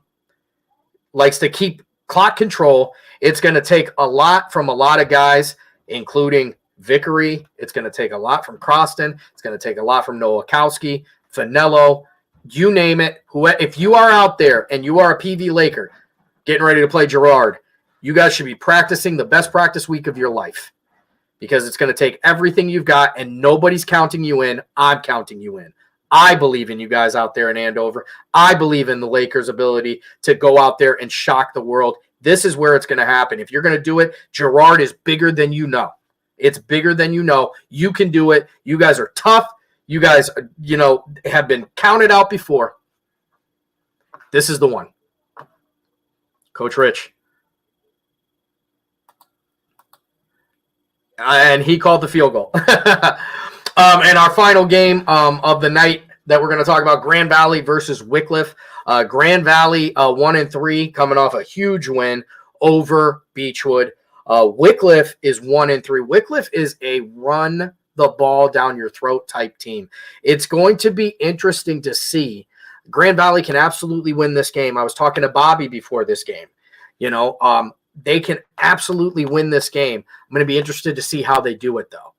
likes to keep clock control. It's going to take a lot from a lot of guys, including Vickery. It's going to take a lot from Croston. It's going to take a lot from Nowakowski, Finello, you name it. If you are out there and you are a PV Laker getting ready to play Girard, you guys should be practicing the best practice week of your life because it's going to take everything you've got, and nobody's counting you in. I'm counting you in. I believe in you guys out there in Andover. I believe in the Lakers' ability to go out there and shock the world. This is where it's going to happen. If you're going to do it, Girard is bigger than you know. It's bigger than you know. You can do it. You guys are tough. You guys, have been counted out before. This is the one. Coach Rich. And he called the field goal. And our final game of the night that we're going to talk about, Grand Valley versus Wycliffe. Grand Valley 1-3, coming off a huge win over Beechwood. Wycliffe is 1-3. Wycliffe is a run the ball down your throat type team. It's going to be interesting to see. Grand Valley can absolutely win this game. I was talking to Bobby before this game. They can absolutely win this game. I'm going to be interested to see how they do it, though.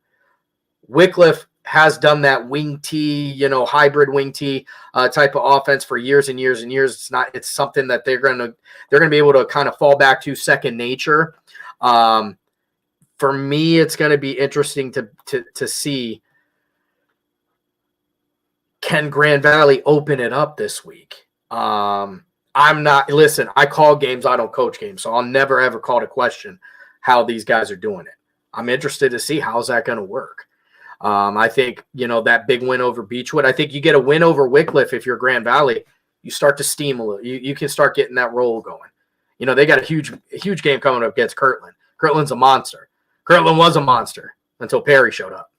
Wycliffe has done that wing tee, hybrid wing tee type of offense for years and years and years. It's something that they're going to be able to kind of fall back to second nature. For me, it's going to be interesting to see, can Grand Valley open it up this week? I call games, I don't coach games, so I'll never ever call to question how these guys are doing it. I'm interested to see how's that going to work. I think, that big win over Beechwood, I think you get a win over Wycliffe if you're Grand Valley, you start to steam a little. You can start getting that roll going. They got a huge game coming up against Kirtland. Kirtland's a monster. Kirtland was a monster until Perry showed up.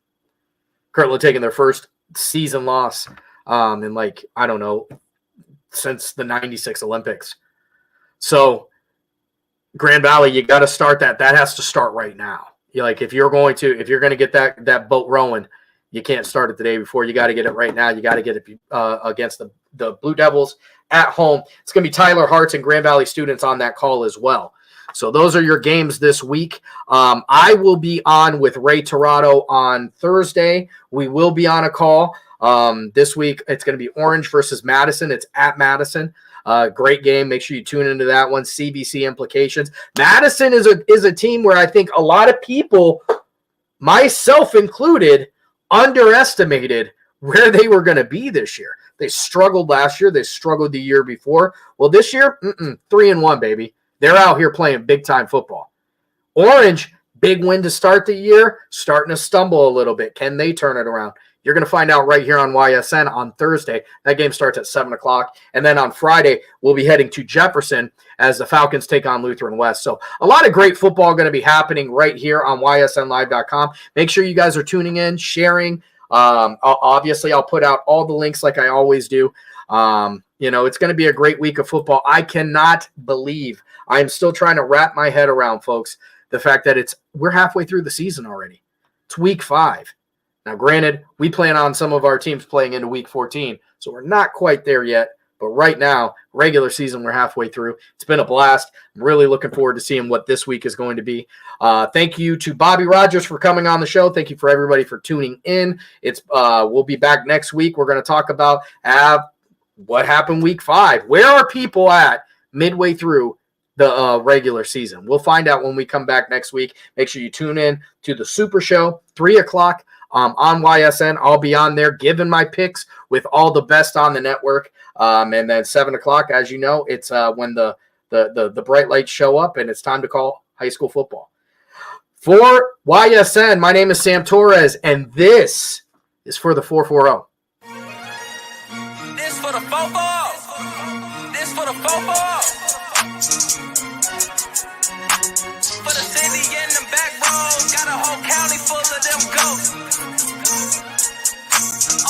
Kirtland taking their first season loss in since the 96 Olympics. So Grand Valley, you got to start that. That has to start right now. if you're going to get that boat rowing, you can't start it the day before. You got to get it right now. You got to get it against the Blue Devils at home. It's going to be Tyler Hart's and Grand Valley students on that call as well. So those are your games this week. I will be on with Ray Torado on Thursday. We will be on a call. This week, it's going to be Orange versus Madison. It's at Madison. Great game. Make sure you tune into that one. CBC implications. Madison is a team where I think a lot of people, myself included, underestimated where they were going to be this year. They struggled last year. They struggled the year before. Well, this year, 3-1, baby. They're out here playing big-time football. Orange, big win to start the year, starting to stumble a little bit. Can they turn it around? You're going to find out right here on YSN on Thursday. That game starts at 7 o'clock. And then on Friday, we'll be heading to Jefferson as the Falcons take on Lutheran West. So a lot of great football going to be happening right here on ysnlive.com. Make sure you guys are tuning in, sharing. Obviously, I'll put out all the links like I always do. It's going to be a great week of football. I cannot believe I'm still trying to wrap my head around, folks, the fact that we're halfway through the season already. It's week 5. Now, granted, we plan on some of our teams playing into week 14, so we're not quite there yet. But right now, regular season, we're halfway through. It's been a blast. I'm really looking forward to seeing what this week is going to be. Thank you to Bobby Rogers for coming on the show. Thank you for everybody for tuning in. We'll be back next week. We're going to talk about what happened week 5. Where are people at midway through the regular season? We'll find out when we come back next week. Make sure you tune in to the Super Show, 3 o'clock. On YSN, I'll be on there giving my picks with all the best on the network. And then 7 o'clock, as you know, it's when the bright lights show up and it's time to call high school football. For YSN, my name is Sam Torres, and this is for the 440. This for the 440. This for the 440. For the city and the back roads, got a whole county full of them ghosts.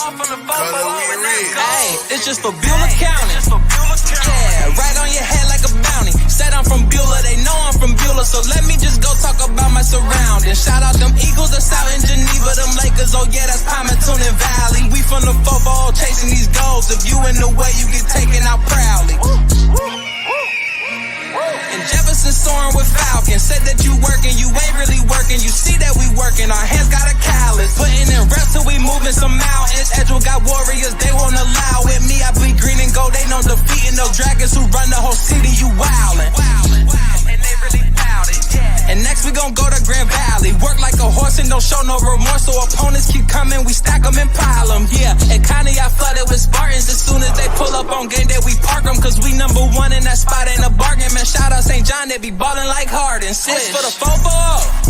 All from the 440 and that's gold. Hey, it's just for Beulah County. Yeah, right on your head like a bounty. Said I'm from Beulah, they know I'm from Beulah, so let me just go talk about my surroundings. Shout out them Eagles that's out in Geneva, them Lakers, oh yeah, that's Primetime and Valley. We from the 440 chasing these goals. If you in the way, you get taken out proudly. And Jefferson soaring with Falcons. Said that you working, you ain't really working. You see that we working, our hands got a callus. Putting in reps till we moving some mountains. Edgewell got warriors, they won't allow it. Me, I bleed green and gold, they know defeating those dragons who run the whole city. You wildin'. And they really bout it, yeah. And next we gon' go to Grand Valley. Work like a horse and don't show no remorse. So opponents keep coming, we stack them and pile them, yeah. And Connie, I flooded with Spartans. As soon as they pull up on game day, we park them. Cause we number 1 in that spot, ain't a bargain. Man, shout out St. John, they be ballin' like Harden. Switch for the 440.